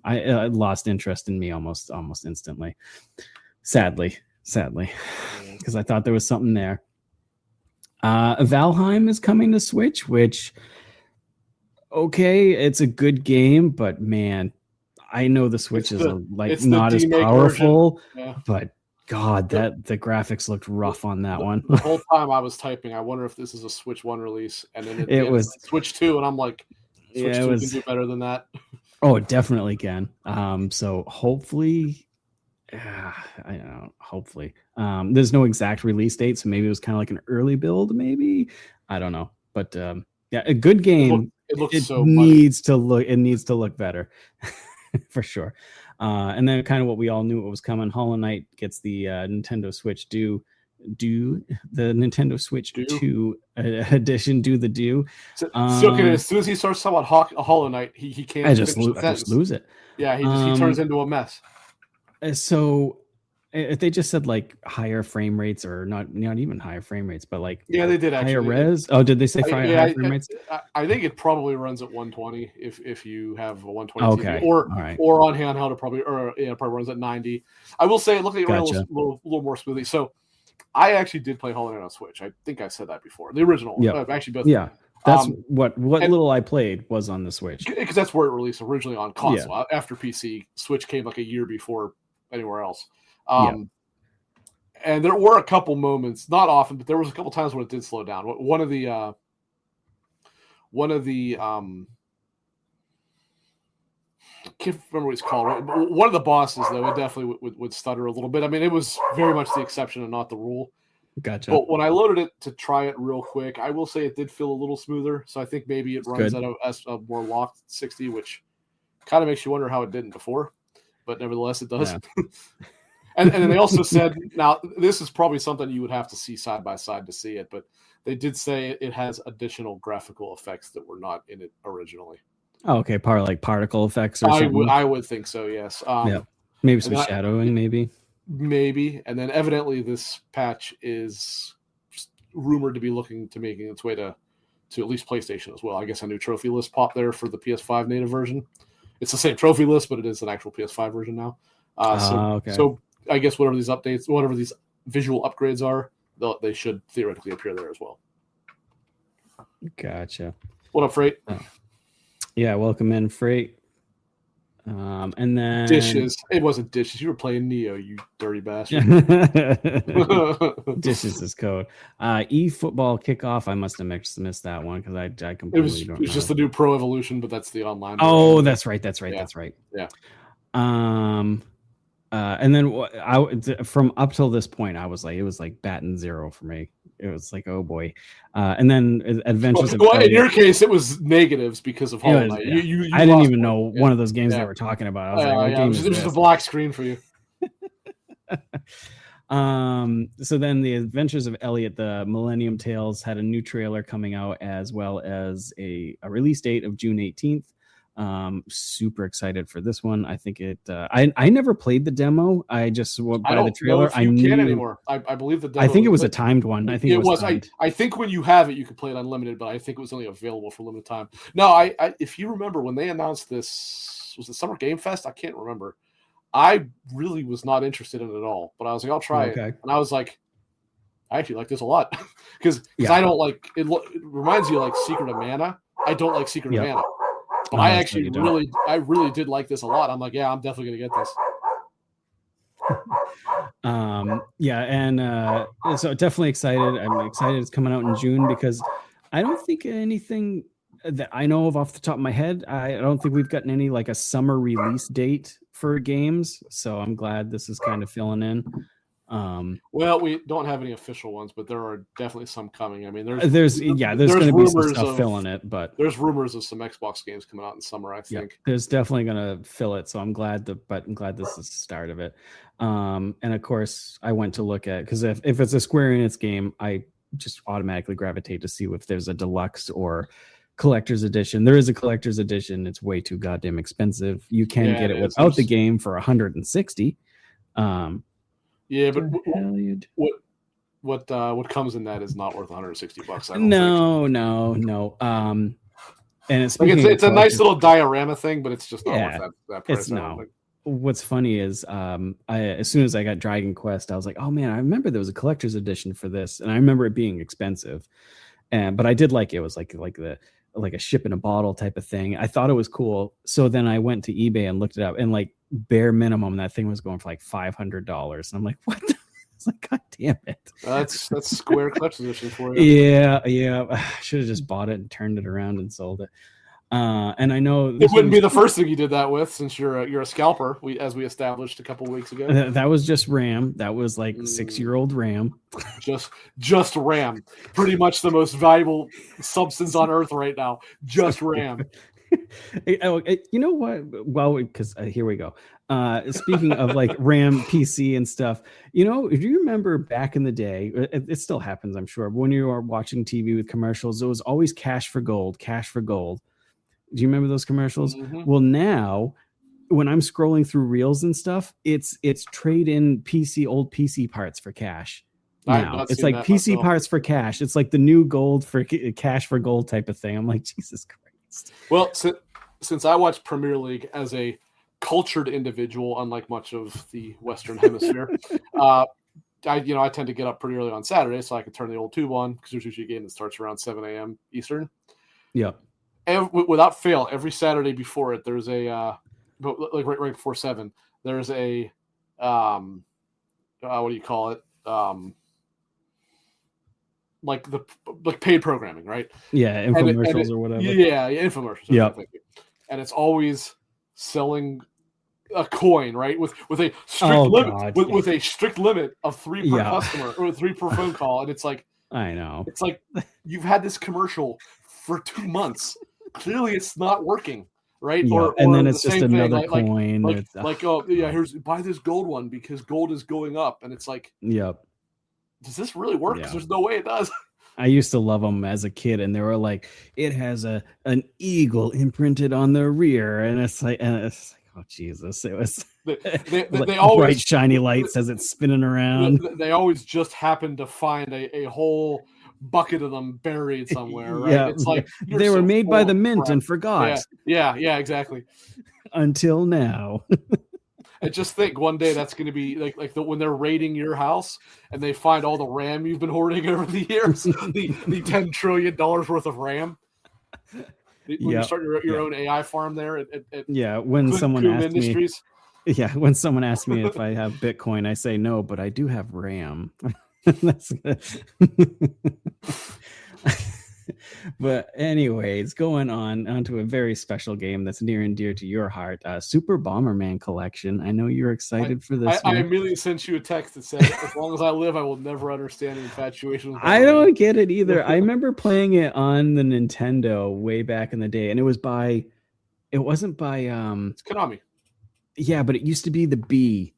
I lost interest in me almost instantly. Sadly, because I thought there was something there. Valheim is coming to Switch, which okay, it's a good game, but man, I know the Switch is not as powerful, but God, the graphics looked rough on that one. The whole time I was typing, I wonder if this is a Switch 1 release, and then it was Switch 2, and I'm like, Switch 2 can do better than that. Oh, it definitely can. So hopefully, I don't know. Hopefully, there's no exact release date, so maybe it was kind of like an early build. Maybe I don't know, but a good game. It needs to look better. For sure. And then kind of what we all knew what was coming. Hollow Knight gets the Nintendo Switch the Nintendo Switch 2 edition. So as soon as he starts talking about Hollow Knight, he can't. I just lose it. Yeah, he turns into a mess. So if they just said like higher frame rates, or not even higher frame rates, but like they did higher res. Oh, did they say higher frame rates? I think it probably runs at 120 if you have a 120 okay. TV, or on handheld it probably runs at 90. I will say it looked like it ran a little more smoothly. So I actually did play Hollow Knight on Switch. I think I said that before. The original, actually both. Yeah, that's what little I played was on the Switch, because that's where it released originally on console. Yeah. After PC, Switch came like a year before anywhere else. And there were a couple moments, not often, but there was a couple times when it did slow down. One of the I can't remember what it's called. Right? One of the bosses, though, it definitely would stutter a little bit. I mean, it was very much the exception and not the rule. Gotcha. But when I loaded it to try it real quick, I will say it did feel a little smoother. So I think maybe it runs at a more locked 60, which kind of makes you wonder how it didn't before. But nevertheless, it does. Yeah. And then they also said, now this is probably something you would have to see side by side to see it, but they did say it has additional graphical effects that were not in it originally. Oh, okay, part like particle effects or something. I would think so, yes. Maybe some shadowing, maybe. maybe. And then evidently this patch is rumored to be looking to making its way to at least PlayStation as well. I guess a new trophy list popped there for the PS5 native version. It's the same trophy list, but it is an actual PS5 version now. So I guess whatever these updates, whatever these visual upgrades are, they should theoretically appear there as well. Gotcha. What up, Freight? Yeah, welcome in, Freight. And then Dishes. It wasn't Dishes. You were playing Neo, you dirty bastard. Dishes is code. eFootball kickoff. I must have missed that one because I completely don't know. It was just the new Pro Evolution, but that's the online. Oh, that's right. That's right. Yeah. That's right. Yeah. And then from up till this point, it was like batting zero for me. It was like, oh boy. And then Adventures. Well, in your case, it was negatives because of Hollow Knight. You I didn't even know one of those games they were talking about. I was like, it was just a black screen for you. So then the Adventures of Elliot, the Millennium Tales, had a new trailer coming out, as well as a release date of June 18th. Super excited for this one. I think it I never played the demo. I just by the trailer I knew can't anymore. I believe the demo, I think it was a timed one. I think it was I think when you have it you could play it unlimited, but I think it was only available for limited time. No, I if you remember when they announced this, was it Summer Game Fest? I can't remember. I really was not interested in it at all, but I was like, I'll try it. And I was like, I actually like this a lot because I don't like it. It reminds you of like Secret of Mana. I don't like Secret of Mana. But I actually really did like this a lot. I'm like, yeah, I'm definitely going to get this. So definitely excited. I'm excited it's coming out in June because I don't think anything that I know of off the top of my head, I don't think we've gotten any like a summer release date for games. So I'm glad this is kind of filling in. Well, we don't have any official ones, but there are definitely some coming. I mean, there's going to be some stuff filling it, but there's rumors of some Xbox games coming out in summer. I think there's definitely going to fill it. So I'm glad I'm glad this is the start of it. And of course, I went to look at because if it's a Square Enix game, I just automatically gravitate to see if there's a deluxe or collector's edition. There is a collector's edition. It's way too goddamn expensive. You can get it without the game for $160. Yeah, but what comes in that is not worth $160. I don't think. And it's a nice little diorama thing, but it's just not worth that price. What's funny is as soon as I got Dragon Quest, I was like, oh man, I remember there was a collector's edition for this, and I remember it being expensive. But I did like it. It was like a ship in a bottle type of thing. I thought it was cool. So then I went to eBay and looked it up, and like bare minimum, that thing was going for like $500. And I'm like, what? It's like, God damn it. That's Square Collector's Edition for you. Yeah. I should have just bought it and turned it around and sold it. And I know it wouldn't be the first thing you did that with, since you're a scalper. As we established a couple weeks ago. That was just RAM. That was like 6-year-old RAM. Just RAM. Pretty much the most valuable substance on Earth right now. Just RAM. You know what? Well, because here we go. Speaking of like RAM, PC, and stuff, if you remember back in the day, it still happens, I'm sure. But when you are watching TV with commercials, it was always cash for gold. Do you remember those commercials? Mm-hmm. Well, now when I'm scrolling through reels and stuff, it's trade in old PC parts for cash. Now it's like PC parts for cash. It's like the new gold for cash for gold type of thing. I'm like, Jesus Christ. Well, since I watch Premier League as a cultured individual, unlike much of the Western Hemisphere, I tend to get up pretty early on Saturday so I can turn the old tube on because there's usually a game that starts around 7 a.m. Eastern. Yeah. Without fail, every Saturday before it, there's a like right before 7, there's a what do you call it? Like paid programming, right? Yeah, infomercials or whatever. Yeah, infomercials. Yeah, and it's always selling a coin, right? With a strict limit, with a strict limit of 3 per customer or 3 per phone call, and it's like, I know, it's like you've had this commercial for 2 months. Clearly, it's not working, right? Yeah. And then it's just another coin. Here's buy this gold one because gold is going up, and it's like, yep. Does this really work? Because there's no way it does. I used to love them as a kid, and they were like, it has an eagle imprinted on the rear, and it's like, oh Jesus, it was They bright always shiny lights as it's spinning around. They always just happen to find a whole bucket of them buried somewhere, right? Yeah, It's like they were made by the mint and forgot. Yeah, exactly. Until now. I just think one day that's going to be when they're raiding your house and they find all the RAM you've been hoarding over the years, the $10 trillion worth of RAM. When you start your own AI farm there at when someone asks Industries. when someone asks me if I have Bitcoin, I say no, but I do have RAM. That's good. But anyways, going on to a very special game that's near and dear to your heart, Super Bomberman Collection. I know you're excited for this one. I immediately sent you a text that said, as long as I live, I will never understand the infatuation with Bomberman. I don't get it either. I remember playing it on the Nintendo way back in the day, and it wasn't by it's Konami. Yeah, but it used to be the B.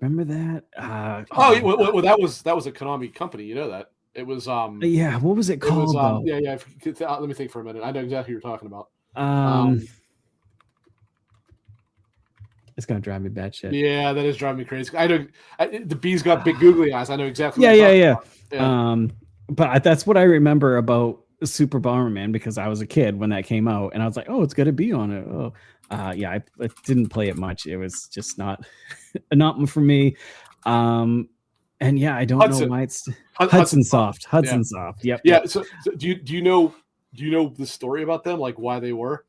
Remember that? Well, that was a Konami company. You know that. It was yeah, what was it called? Let me think for a minute. I know exactly what you're talking about. It's gonna drive me batshit. Yeah, that is driving me crazy. I know the B's got big googly eyes. I know exactly. Yeah. But that's what I remember about Super Bomberman because I was a kid when that came out, and I was like, "Oh, it's got a B on it." Oh, I didn't play it much. It was just not for me. And yeah, I don't know why it's Hudson Soft. Hudson Soft. Yep. Yeah. So do you know the story about them? Like why they were?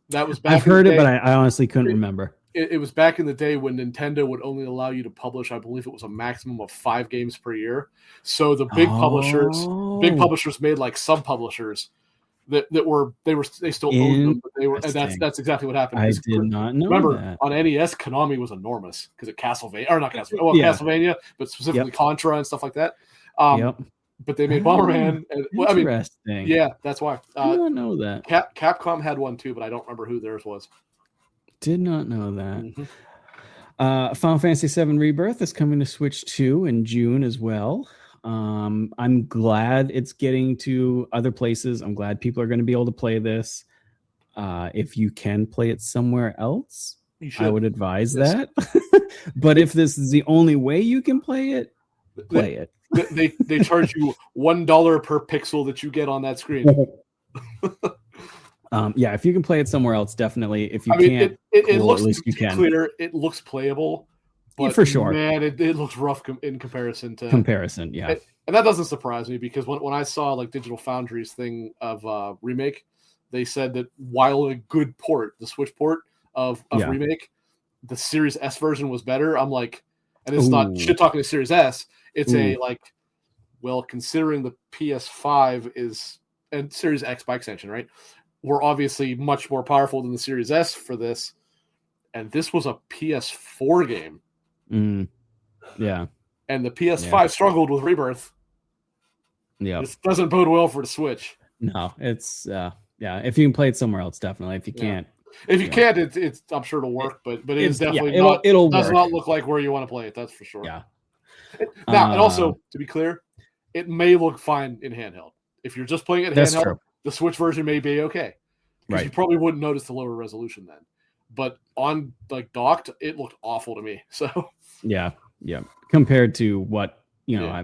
That was back. I've heard it, but I honestly couldn't remember. It was back in the day when Nintendo would only allow you to publish, I believe it was a maximum of 5 games per year. So the big publishers made like sub publishers that they still owned them, but they were, and that's exactly what happened. I did not know. Remember, that. on NES, Konami was enormous because of Castlevania, or not Castlevania, Castlevania, but specifically Contra and stuff like that. But they made Bomberman. Interesting. Yeah, that's why. I did not know that. Capcom had one too, but I don't remember who theirs was. Did not know that. Mm-hmm. Final Fantasy VII Rebirth is coming to Switch 2 in June as well. I'm glad it's getting to other places. I'm glad people are going to be able to play this. If you can play it somewhere else, I would advise that. But if this is the only way you can play it, play it. They charge you $1 per pixel that you get on that screen. If you can play it somewhere else, definitely. If you can't, it looks, at least you can. Clear. It looks playable, but for sure. Man, it looks rough in comparison to yeah. And that doesn't surprise me because when I saw like Digital Foundry's thing of Remake, they said that while a good port, the Switch port of Remake, the Series S version was better. I'm like, and it's not shit talking to Series S. It's considering the PS5 is and Series X by extension, right? We're obviously much more powerful than the Series S for this. And this was a PS4 game. Yeah. And the PS5 struggled with Rebirth. Yeah. This doesn't bode well for the Switch. No, it's if you can play it somewhere else, definitely. If you can't. If you can't, it's I'm sure it'll work, but it is definitely does not look like where you want to play it, that's for sure. Yeah. Now, and also, to be clear, it may look fine in handheld. If you're just playing it handheld, true. The Switch version may be okay. Right. You probably wouldn't notice the lower resolution then. But on like docked, it looked awful to me. So yeah. Compared to what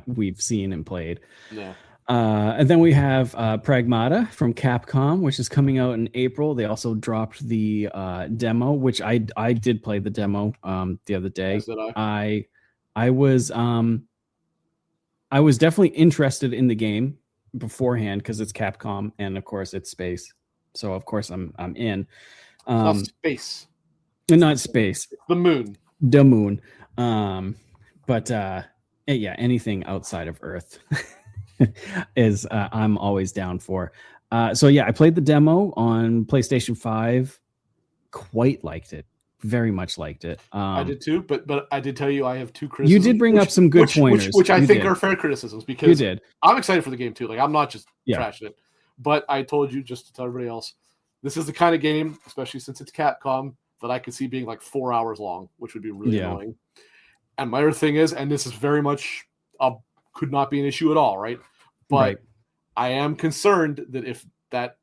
we've seen and played. Yeah. And then we have Pragmata from Capcom, which is coming out in April. They also dropped the demo, which I did play the demo the other day. I was definitely interested in the game beforehand because it's Capcom and of course it's space. So of course I'm in. Not space. Not space. The moon. The moon. But anything outside of Earth is I'm always down for. I played the demo on PlayStation 5. Quite liked it. Very much liked it. I did too, but I did tell you I have 2 criticisms. You did bring up some good pointers, which I think are fair criticisms because you did. I'm excited for the game too. Like I'm not just trashing it, but I told you just to tell everybody else, this is the kind of game, especially since it's Capcom, that I could see being like 4 hours long, which would be really annoying. And my other thing is, and this is very much could not be an issue at all, right? But I am concerned that if that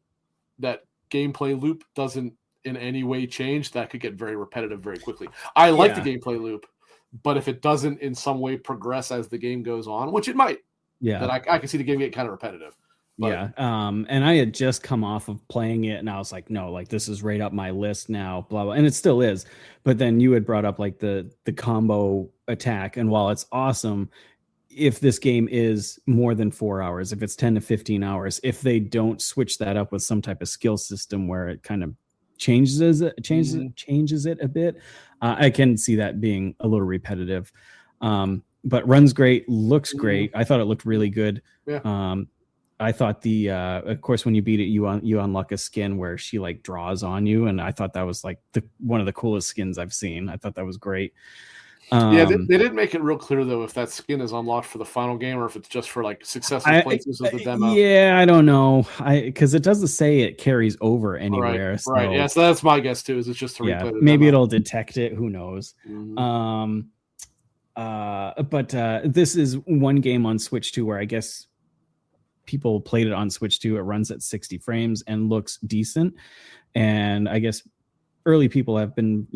gameplay loop doesn't in any way change, that could get very repetitive very quickly. I like the gameplay loop, but if it doesn't in some way progress as the game goes on, which it might, then I can see the game get kind of repetitive. But, and I had just come off of playing it, and I was like, no, like this is right up my list now, blah blah, and it still is. But then you had brought up like the combo attack, and while it's awesome, if this game is more than 4 hours, if it's 10 to 15 hours, if they don't switch that up with some type of skill system where it kind of changes it a bit, I can see that being a little repetitive. But runs great, looks great. I thought it looked really good. I thought of course, when you beat it, you unlock a skin where she like draws on you, and I thought that was like one of the coolest skins I've seen. I thought that was great. They didn't make it real clear though if that skin is unlocked for the final game or if it's just for like successful playthroughs of the demo. Yeah, I don't know. Because it doesn't say it carries over anywhere. Right. So, right. Yeah, so that's my guess too. Is it's just to replay the maybe demo. it'll detect it. Who knows? But this is one game on Switch 2 where I guess people played it on Switch 2. It runs at 60 frames and looks decent. And I guess early people have been,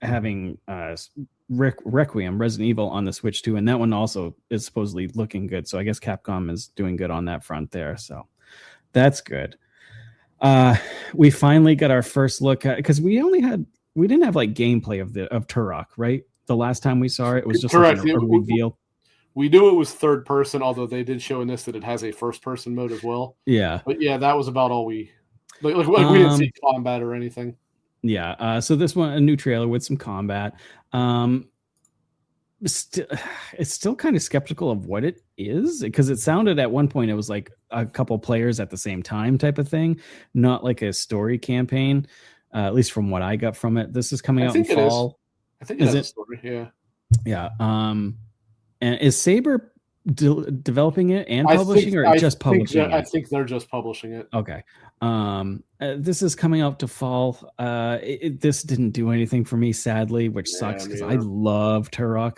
having Requiem, Resident Evil on the Switch 2, and that one also is supposedly looking good. So I guess Capcom is doing good on that front there. So that's good. We finally got our first look at, because we didn't have like gameplay of Turok, right? The last time we saw it, it was just like a reveal. We knew it was third person, although they did show in this that it has a first person mode as well. Yeah. But yeah, that was about all we we didn't see combat or anything. Yeah. So this one, a new trailer with some combat. It's still kind of skeptical of what it is, because it sounded at one point it was like a couple players at the same time type of thing, not like a story campaign. At least from what I got from it. This is coming out in fall. I think it has a story. Yeah. Yeah. And is Saber developing it and publishing, or just publishing it? I think they're just publishing it. Okay. This is coming out to fall. This didn't do anything for me, sadly, which sucks because I love Turok.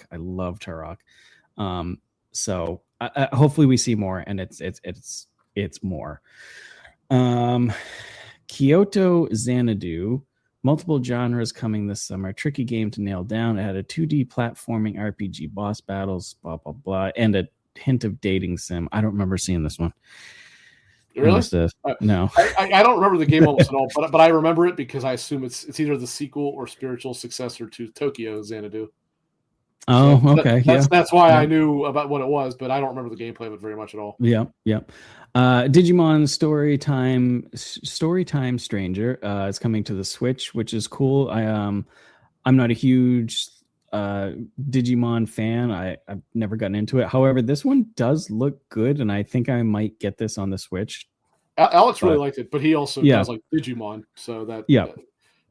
So hopefully we see more, and it's more. Kyoto Xanadu, multiple genres coming this summer. Tricky game to nail down. It had a 2D platforming RPG, boss battles, blah blah blah, and a hint of dating sim. I don't remember seeing this one. Really? No. I don't remember the game almost at all, but I remember it because I assume it's either the sequel or spiritual successor to Tokyo Xanadu. Oh, okay. That's why I knew about what it was, but I don't remember the gameplay of it very much at all. Yeah. Digimon Storytime Stranger is coming to the Switch, which is cool. I'm not a huge Digimon fan. I've never gotten into it. However, this one does look good, and I think I might get this on the Switch. Alex really liked it, but he also does like Digimon, so that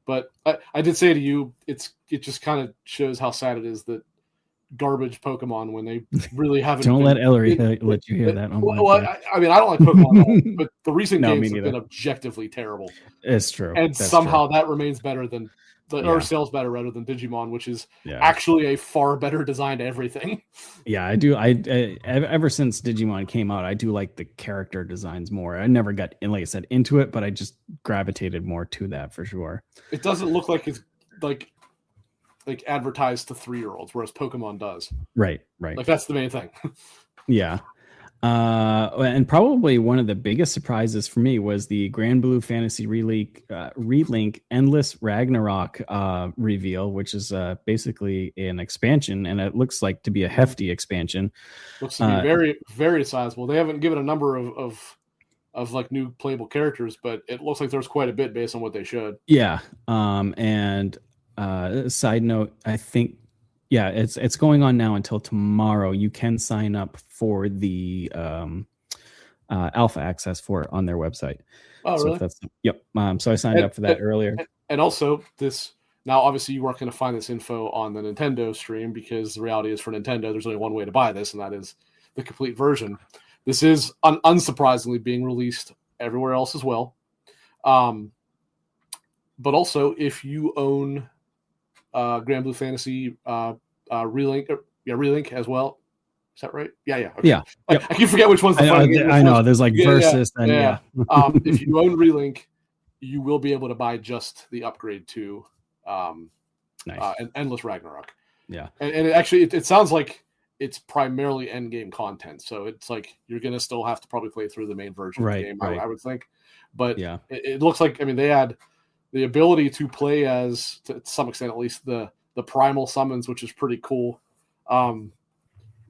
but I did say to you, it just kind of shows how sad it is that garbage Pokemon, when they really haven't. Don't let Ellery let you hear that. I mean, I don't like Pokemon at all, but the recent games have been objectively terrible. It's true, and somehow that remains better than or sales better rather than Digimon, which is actually a far better designed everything. Yeah, I do. Ever since Digimon came out, I do like the character designs more. I never got, like I said, into it, but I just gravitated more to that for sure. It doesn't look like it's like advertised to 3-year-olds, whereas Pokemon does. Right. Like that's the main thing. Yeah. And probably one of the biggest surprises for me was the Grand Blue Fantasy Relink Endless Ragnarok reveal, which is basically an expansion, and it looks like to be a hefty expansion. Looks to be very, very sizable. They haven't given a number of like new playable characters, but it looks like there's quite a bit based on what they showed. Yeah. And side note, I think it's going on now until tomorrow. You can sign up for the alpha access for it on their website. Oh, so really? Yep. So I signed up for that earlier. And also this, now obviously you weren't going to find this info on the Nintendo stream, because the reality is for Nintendo, there's only one way to buy this, and that is the complete version. This is unsurprisingly being released everywhere else as well. But also, if you own Grand Blue Fantasy Relink as well. Is that right? Yeah. Okay. Yeah. I can forget which one's the I know. There's like Versus and if you own Relink, you will be able to buy just the upgrade to Nice. and Endless Ragnarok. Yeah. And it sounds like it's primarily end game content. So it's like you're going to still have to probably play through the main version of the game, I would think. But yeah, it looks like, I mean, they had the ability to play as, to some extent at least, the primal summons, which is pretty cool.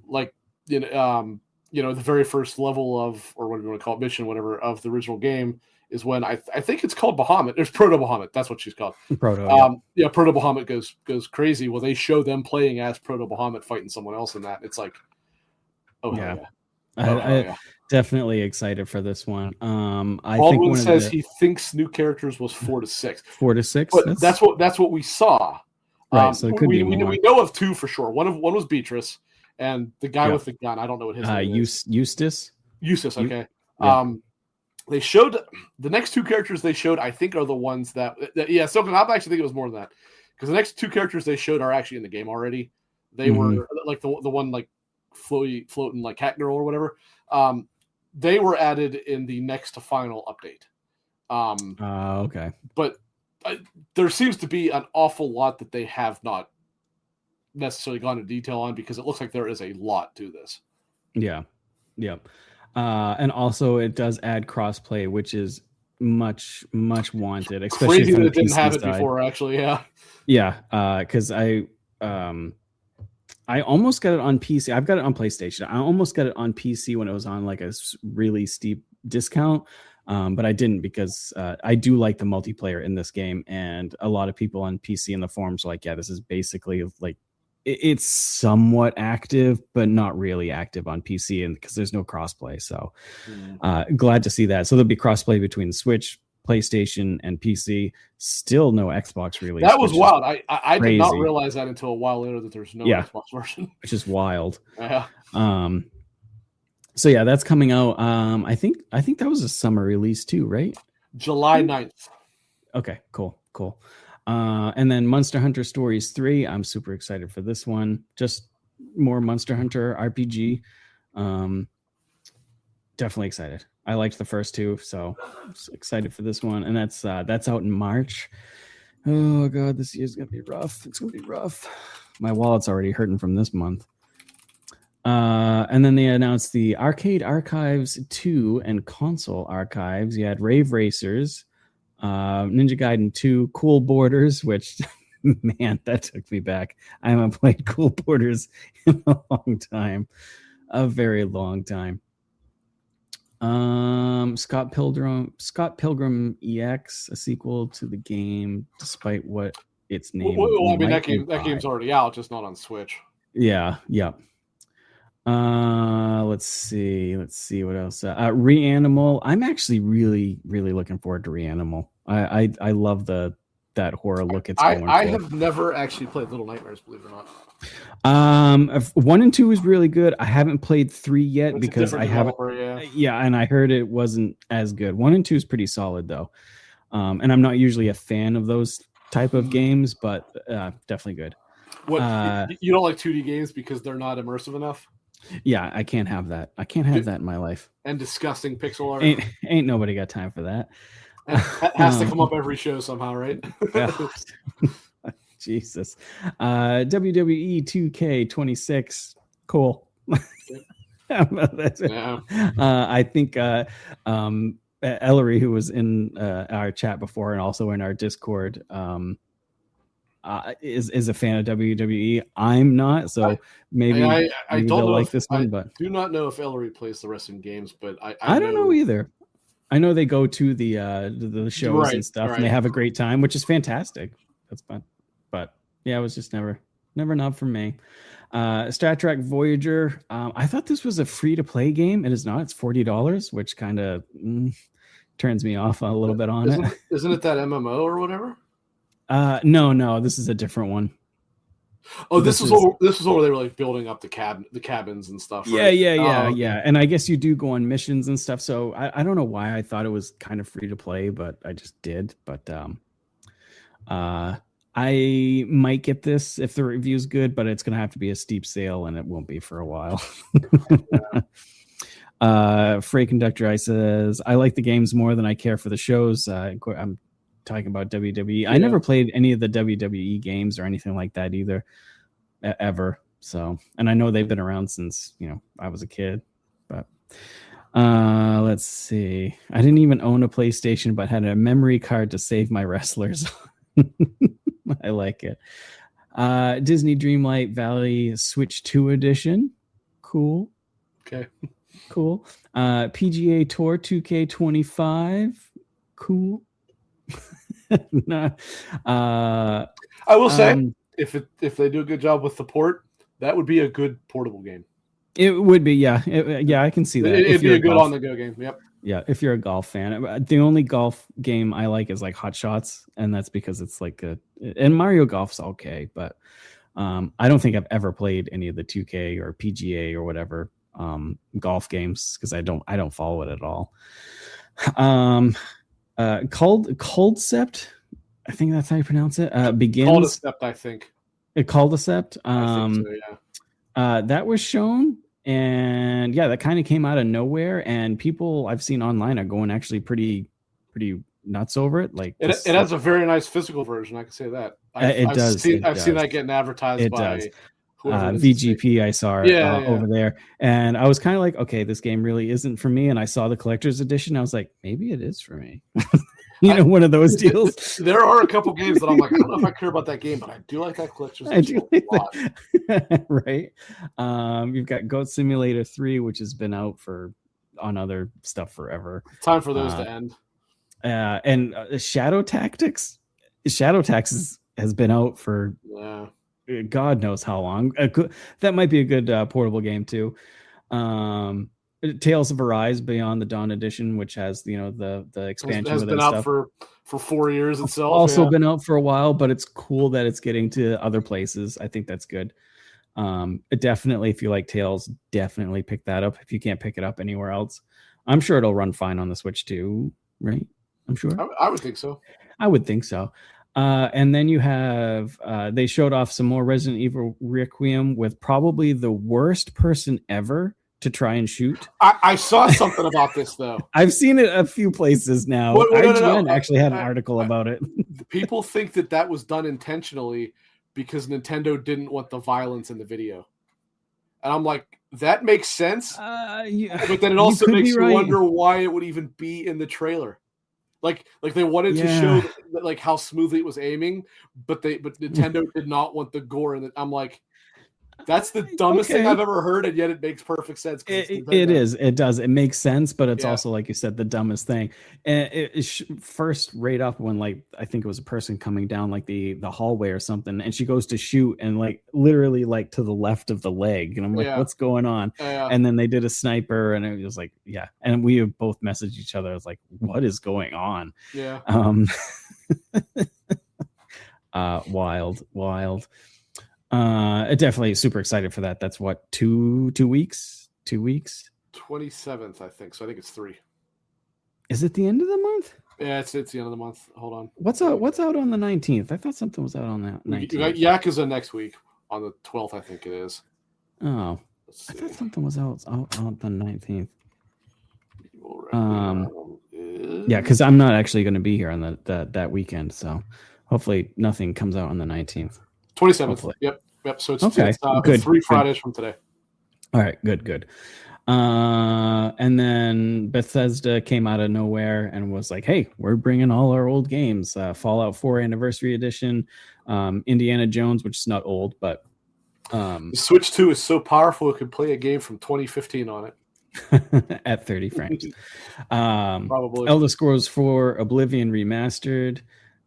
Like, the very first level of, or what do you want to call it, mission, whatever, of the original game is when I think it's called Bahamut. There's Proto Bahamut. That's what she's called. Proto. Yeah, Proto Bahamut goes crazy. Well, they show them playing as Proto Bahamut fighting someone else in that. It's like, oh yeah. Yeah. Definitely excited for this one. I Baldwin think says he thinks new characters was 4 to 6. 4 to 6. But that's what we saw. Right. So it could be more. We know of 2 for sure. One was Beatrice, and the guy with the gun. I don't know what his name is. Eustace. Okay. Yeah. They showed the next 2 characters they showed, I think, are the ones that so I actually think it was more than that, because the next 2 characters they showed are actually in the game already. They were like the one like floating like cat girl or whatever. They were added in the next to final update. Okay. But there seems to be an awful lot that they have not necessarily gone into detail on, because it looks like there is a lot to this. Yeah. And also it does add crossplay, which is much wanted, especially crazy from that the it didn't PC have it side. before, actually. Because I almost got it on PC. I've got it on PlayStation. I almost got it on PC when it was on like a really steep discount, but I didn't, because I do like the multiplayer in this game, and a lot of people on PC in the forums were like, yeah, this is basically like, it's somewhat active, but not really active on PC, and because there's no crossplay. So glad to see that. So there'll be crossplay between the Switch, PlayStation, and PC. Still no Xbox release. That was wild. I did not realize that until a while later, that there's no Xbox version, which is wild. Yeah. So yeah, that's coming out. I think that was a summer release too, right? July 9th. Okay, cool. And then Monster Hunter Stories 3. I'm super excited for this one. Just more Monster Hunter RPG. Definitely excited. I liked the first 2, so I'm excited for this one. And that's out in March. Oh god, this year's gonna be rough. It's gonna be rough. My wallet's already hurting from this month. And then they announced the Arcade Archives 2 and Console Archives. You had Rave Racers, Ninja Gaiden 2, Cool Borders, which, man, that took me back. I haven't played Cool Borders in a long time. A very long time. Scott Pilgrim EX, a sequel to the game, despite what its name. Well, I mean, that game's already out, just not on Switch. Yeah. Let's see what else. Reanimal. I'm actually really looking forward to Reanimal. I love that horror look it's going for. I have never actually played Little Nightmares, believe it or not. 1 and 2 is really good. I haven't played 3 yet, it's because I haven't. And I heard it wasn't as good. 1 and 2 is pretty solid though. And I'm not usually a fan of those type of games, but definitely good. What, you don't like 2D games because they're not immersive enough? Yeah, I can't have that. I can't have that in my life. And disgusting pixel art. Ain't nobody got time for that. That has to come up every show somehow, right? Jesus. WWE 2K26. Cool. That's it. Yeah. I think Ellery, who was in our chat before and also in our Discord, is a fan of WWE. I'm not, so maybe I don't like this one. But do not know if Ellery plays the wrestling games, but I don't know either. I know they go to the shows and stuff, and they have a great time, which is fantastic. That's fun. But yeah, it was just never enough for me. Star Trek Voyager. I thought this was a free to play game. It is not. It's $40, which kind of turns me off a little bit on it. Isn't it that MMO or whatever? No, this is a different one. Oh, this is where they were like building up the cabins and stuff. Right? Yeah. And I guess you do go on missions and stuff. So I don't know why I thought it was kind of free to play, but I just did. But I might get this if the review's good, but it's gonna have to be a steep sale, and it won't be for a while. Freight Conductor I says, I like the games more than I care for the shows. I'm talking about WWE. I never played any of the WWE games or anything like that either, ever. So, and I know they've been around since, I was a kid, but let's see. I didn't even own a PlayStation, but had a memory card to save my wrestlers. I like it. Disney Dreamlight Valley Switch 2 edition. Cool. Okay. Cool. PGA Tour 2K25. Cool. Nah. I will say, if they do a good job with the port, that would be a good portable game. It would be, yeah. I can see that. It'd be a good on-the-go game. Yep. Yeah, if you're a golf fan. The only golf game I like is like Hot Shots, and that's because it's like and Mario Golf's okay, but I don't think I've ever played any of the 2K or PGA or whatever golf games because I don't follow it at all. Coldcept, I think that's how you pronounce it. Begins. Coldcept, I think. Coldcept. I think so, yeah. That was shown, and yeah, that kind of came out of nowhere, and people I've seen online are going actually pretty nuts over it. Like it has a very nice physical version, I can say that. I've seen that getting advertised by VGP. I saw it over there, and I was kind of like, okay, this game really isn't for me. And I saw the collector's edition, I was like, maybe it is for me. One of those deals. There are a couple games that I'm like, I don't know if I care about that game, but I do like that collector's edition a lot. Right. You've got Goat Simulator 3, which has been out on other stuff forever. Time for those to end. And Shadow Tactics. Shadow Tactics has been out for God knows how long. That might be a good portable game too. Tales of Arise Beyond the Dawn edition, which has the expansion has been out for 4 years itself. Also been out for a while, but it's cool that it's getting to other places. I think that's good. Definitely, if you like Tales, definitely pick that up. If you can't pick it up anywhere else, I'm sure it'll run fine on the Switch too, right? I'm sure. I would think so. I would think so. And then you have they showed off some more Resident Evil Requiem with probably the worst person ever to try and shoot. I saw something about this though. I've seen it a few places now. IGN actually had an article about it. People think that was done intentionally because Nintendo didn't want the violence in the video. And I'm like, that makes sense. But then it also makes you wonder why it would even be in the trailer. Like they wanted to show like how smoothly it was aiming, but Nintendo did not want the gore. And I'm like, that's the dumbest thing I've ever heard, and yet it makes perfect sense. It is. It does. It makes sense, but it's also, like you said, the dumbest thing. And it first right up when, like, I think it was a person coming down like the hallway or something, and she goes to shoot and like literally like to the left of the leg, and I'm like, what's going on? And then they did a sniper, and it was like, and we have both messaged each other. I was like, what is going on? Wild. Definitely super excited for that. That's what, 2 weeks? 2 weeks? 27th, I think. So I think it's 3. Is it the end of the month? Yeah, it's the end of the month. Hold on. What's out on the 19th? I thought something was out on that 19th. You got Yakuza next week on the 12th, I think it is. Oh, I thought something was out on the 19th. Yeah, because I'm not actually going to be here on that weekend, so hopefully nothing comes out on the 19th. 27th. Hopefully. Yep. So it's, okay. It's 3 Fridays from today. All right. Good. And then Bethesda came out of nowhere and was like, "Hey, we're bringing all our old games. Fallout 4 Anniversary Edition, Indiana Jones, which is not old, but the Switch 2 is so powerful it could play a game from 2015 on it at 30 frames. Probably. Elder Scrolls 4 Oblivion Remastered."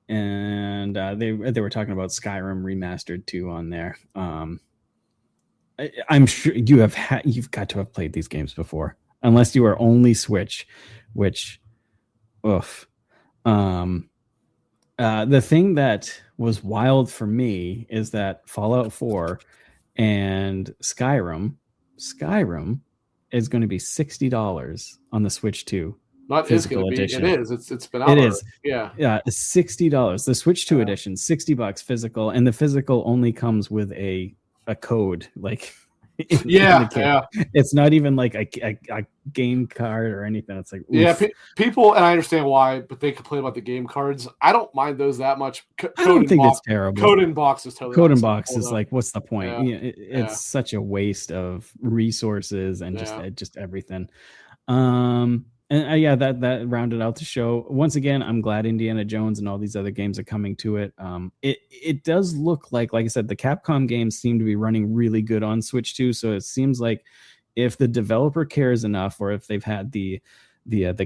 And they were talking about Skyrim remastered too on there. I'm sure you've got to have played these games before, unless you are only Switch, which, oof. The thing that was wild for me is that Fallout 4 and Skyrim is going to be $60 on the Switch 2. Not is going to be. Edition. It is. It's been out. It is. Yeah. It's $60. The Switch 2 edition, $60 physical, and the physical only comes with a code. Like, Yeah. It's not even like a game card or anything. It's like, oof. Yeah, people, and I understand why, but they complain about the game cards. I don't mind those that much. I don't think it's terrible. Code in box is totally code in box is like, what's the point? Yeah. It's such a waste of resources and just everything. And that rounded out the show. Once again, I'm glad Indiana Jones and all these other games are coming to it. It does look like I said, the Capcom games seem to be running really good on Switch too. So it seems like if the developer cares enough, or if they've had the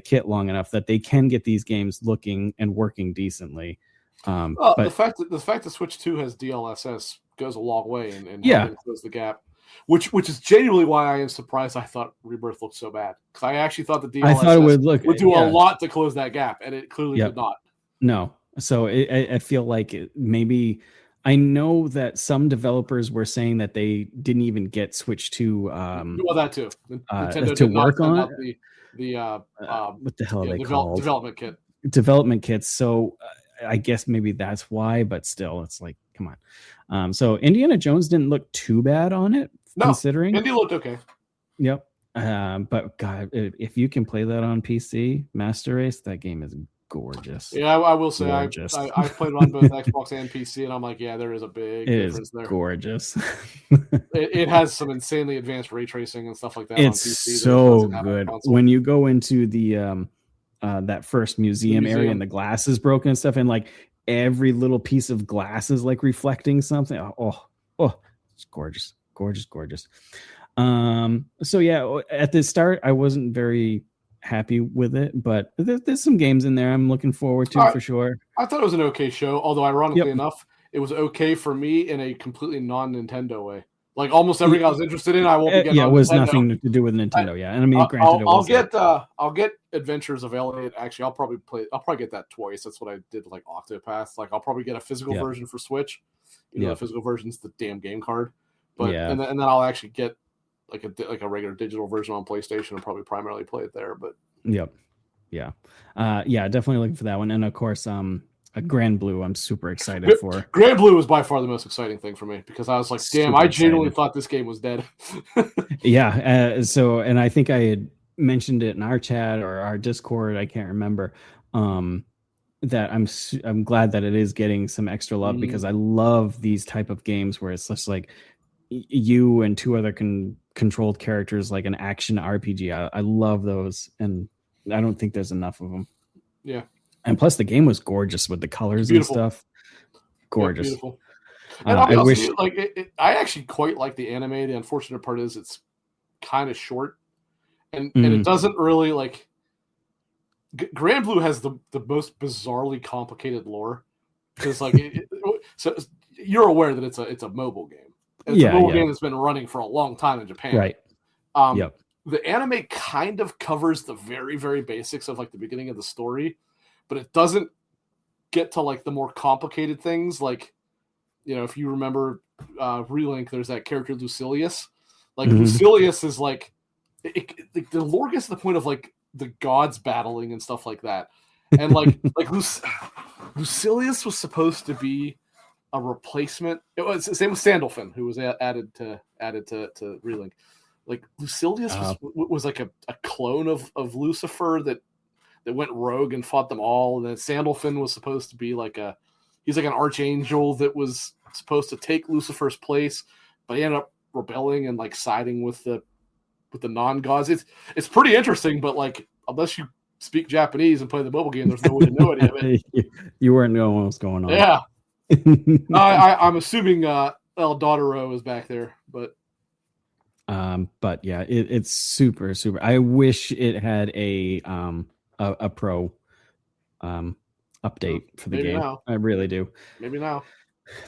kit long enough, that they can get these games looking and working decently. But the fact that Switch 2 has DLSS goes a long way and close the gap. Which is genuinely why I am surprised. I thought Rebirth looked so bad, because I actually thought the DLSS would do a lot to close that gap, and it clearly did not. No, so I feel like maybe, I know that some developers were saying that they didn't even get Switch 2. Well, that too. Nintendo to work on it. What the hell are they called? Development kit. Development kits. So I guess maybe that's why, but still, it's like, come on. So Indiana Jones didn't look too bad on it, considering. Indy looked okay. Yep. But God, if you can play that on PC, Master Race, that game is gorgeous. Yeah, I will say I played it on both Xbox and PC, and I'm like, yeah, there is a big difference there. Gorgeous. it has some insanely advanced ray tracing and stuff like that. It's on PC so good. When you go into the that first museum area and the glass is broken and stuff, and like every little piece of glass is like reflecting something. Oh, it's gorgeous. So yeah, at the start I wasn't very happy with it, but there's some games in there I'm looking forward to for sure. I thought it was an okay show, although ironically enough, it was okay for me in a completely non-Nintendo way. Like almost everything I was interested in, I won't be getting. Yeah, it was nothing to do with Nintendo. And I mean, granted, I'll get Adventures of Elliot. Actually, I'll probably get that twice. That's what I did like Octopath. Like I'll probably get a physical version for Switch. The physical version's the damn game card. But and then I'll actually get like a regular digital version on PlayStation and probably primarily play it there. But definitely looking for that one. And of course, a Grand Blue, I'm super excited for. Grand Blue was by far the most exciting thing for me, because I was like, damn, I genuinely thought this game was dead. So, and I think I had mentioned it in our chat or our Discord, I can't remember, that I'm glad that it is getting some extra love, because I love these type of games where it's just like you and two other controlled characters, like an action RPG. I love those, and I don't think there's enough of them. Yeah. And plus, the game was gorgeous with the colors and stuff. Gorgeous. Yeah, beautiful. And I wish, I actually quite like the anime. The unfortunate part is it's kind of short, and it doesn't really like. Grand Blue has the most bizarrely complicated lore, because so you're aware that it's a mobile game. And it's a mobile game that's been running for a long time in Japan. Right. The anime kind of covers the very, very basics of like the beginning of the story, but it doesn't get to like the more complicated things. Like, if you remember Relink, there's that character Lucilius. Like Lucilius is like, the lore gets to the point of like the gods battling and stuff like that. And like Lucilius was supposed to be a replacement. It was the same with Sandalphon, who was added to Relink. Like Lucilius was like a clone of Lucifer that went rogue and fought them all. And then Sandalphon was supposed to be he's like an archangel that was supposed to take Lucifer's place, but he ended up rebelling and like siding with the non-gods. It's pretty interesting, but like unless you speak Japanese and play the mobile game, there's no way to know any of it. You weren't knowing what was going on. Yeah. I'm assuming El Dotaro is back there, but yeah, it's super. I wish it had a pro update for the game. Now. I really do. Maybe now.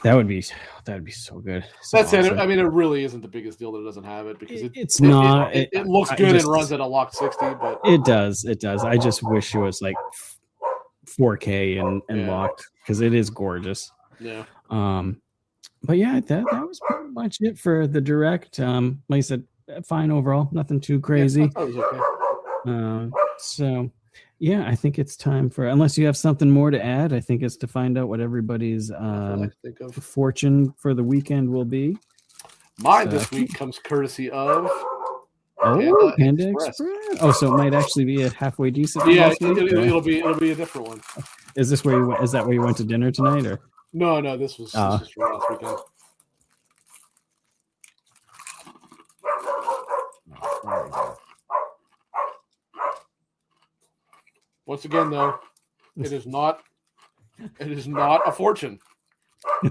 That would be so good. That's awesome. It. I mean, it really isn't the biggest deal that it doesn't have it, because it's not. It looks good and runs at a locked 60, but it does. I just wish it was like 4K and locked, because it is gorgeous. Yeah. But yeah, that was pretty much it for the direct. Like I said, fine overall, nothing too crazy. Yeah, I thought it was okay. So yeah, I think it's time for, unless you have something more to add, I think it's to find out what everybody's fortune for the weekend will be. Mine this week comes courtesy of Panda Express. Oh, so it might actually be a halfway decent. Yeah, it'll be a different one. Is this where you went? Is that where you went to dinner tonight, or? No, this was from last weekend. Once again, though, it is not a fortune.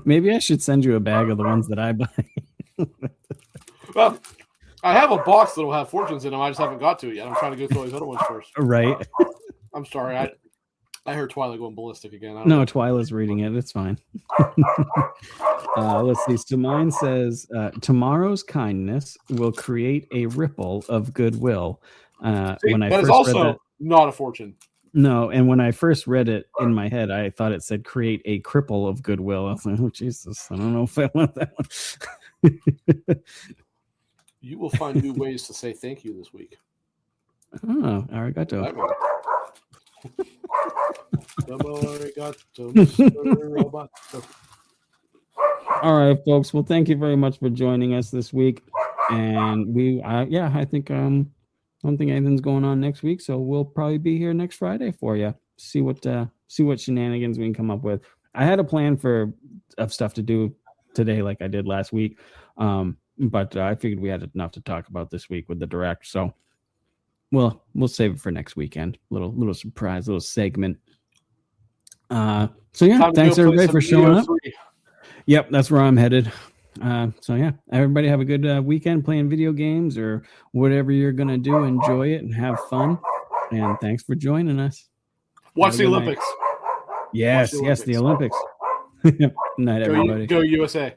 Maybe I should send you a bag of the ones that I buy. Well, I have a box that'll have fortunes in them. I just haven't got to it yet. I'm trying to go through all these other ones first. Right. I'm sorry. I heard Twyla going ballistic again. No, Twyla's reading it. It's fine. Let's see. So mine says, tomorrow's kindness will create a ripple of goodwill. That is also not a fortune. No, and when I first read it in my head, I thought it said create a cripple of goodwill. I was like, oh, Jesus, I don't know if I want that one. You will find new ways to say thank you this week. Oh, arigato. All right, folks. Well, thank you very much for joining us this week. And I think I don't think anything's going on next week, so we'll probably be here next Friday for you. See what shenanigans we can come up with. I had a plan of stuff to do today, like I did last week, but I figured we had enough to talk about this week with the direct. So, we'll save it for next weekend. Little surprise, little segment. So yeah, thanks everybody for showing up. Yep, that's where I'm headed. So yeah, everybody have a good weekend playing video games or whatever you're gonna do. Enjoy it and have fun. And thanks for joining us. Watch the Olympics. Yes, the Olympics. Night, everybody. Go USA.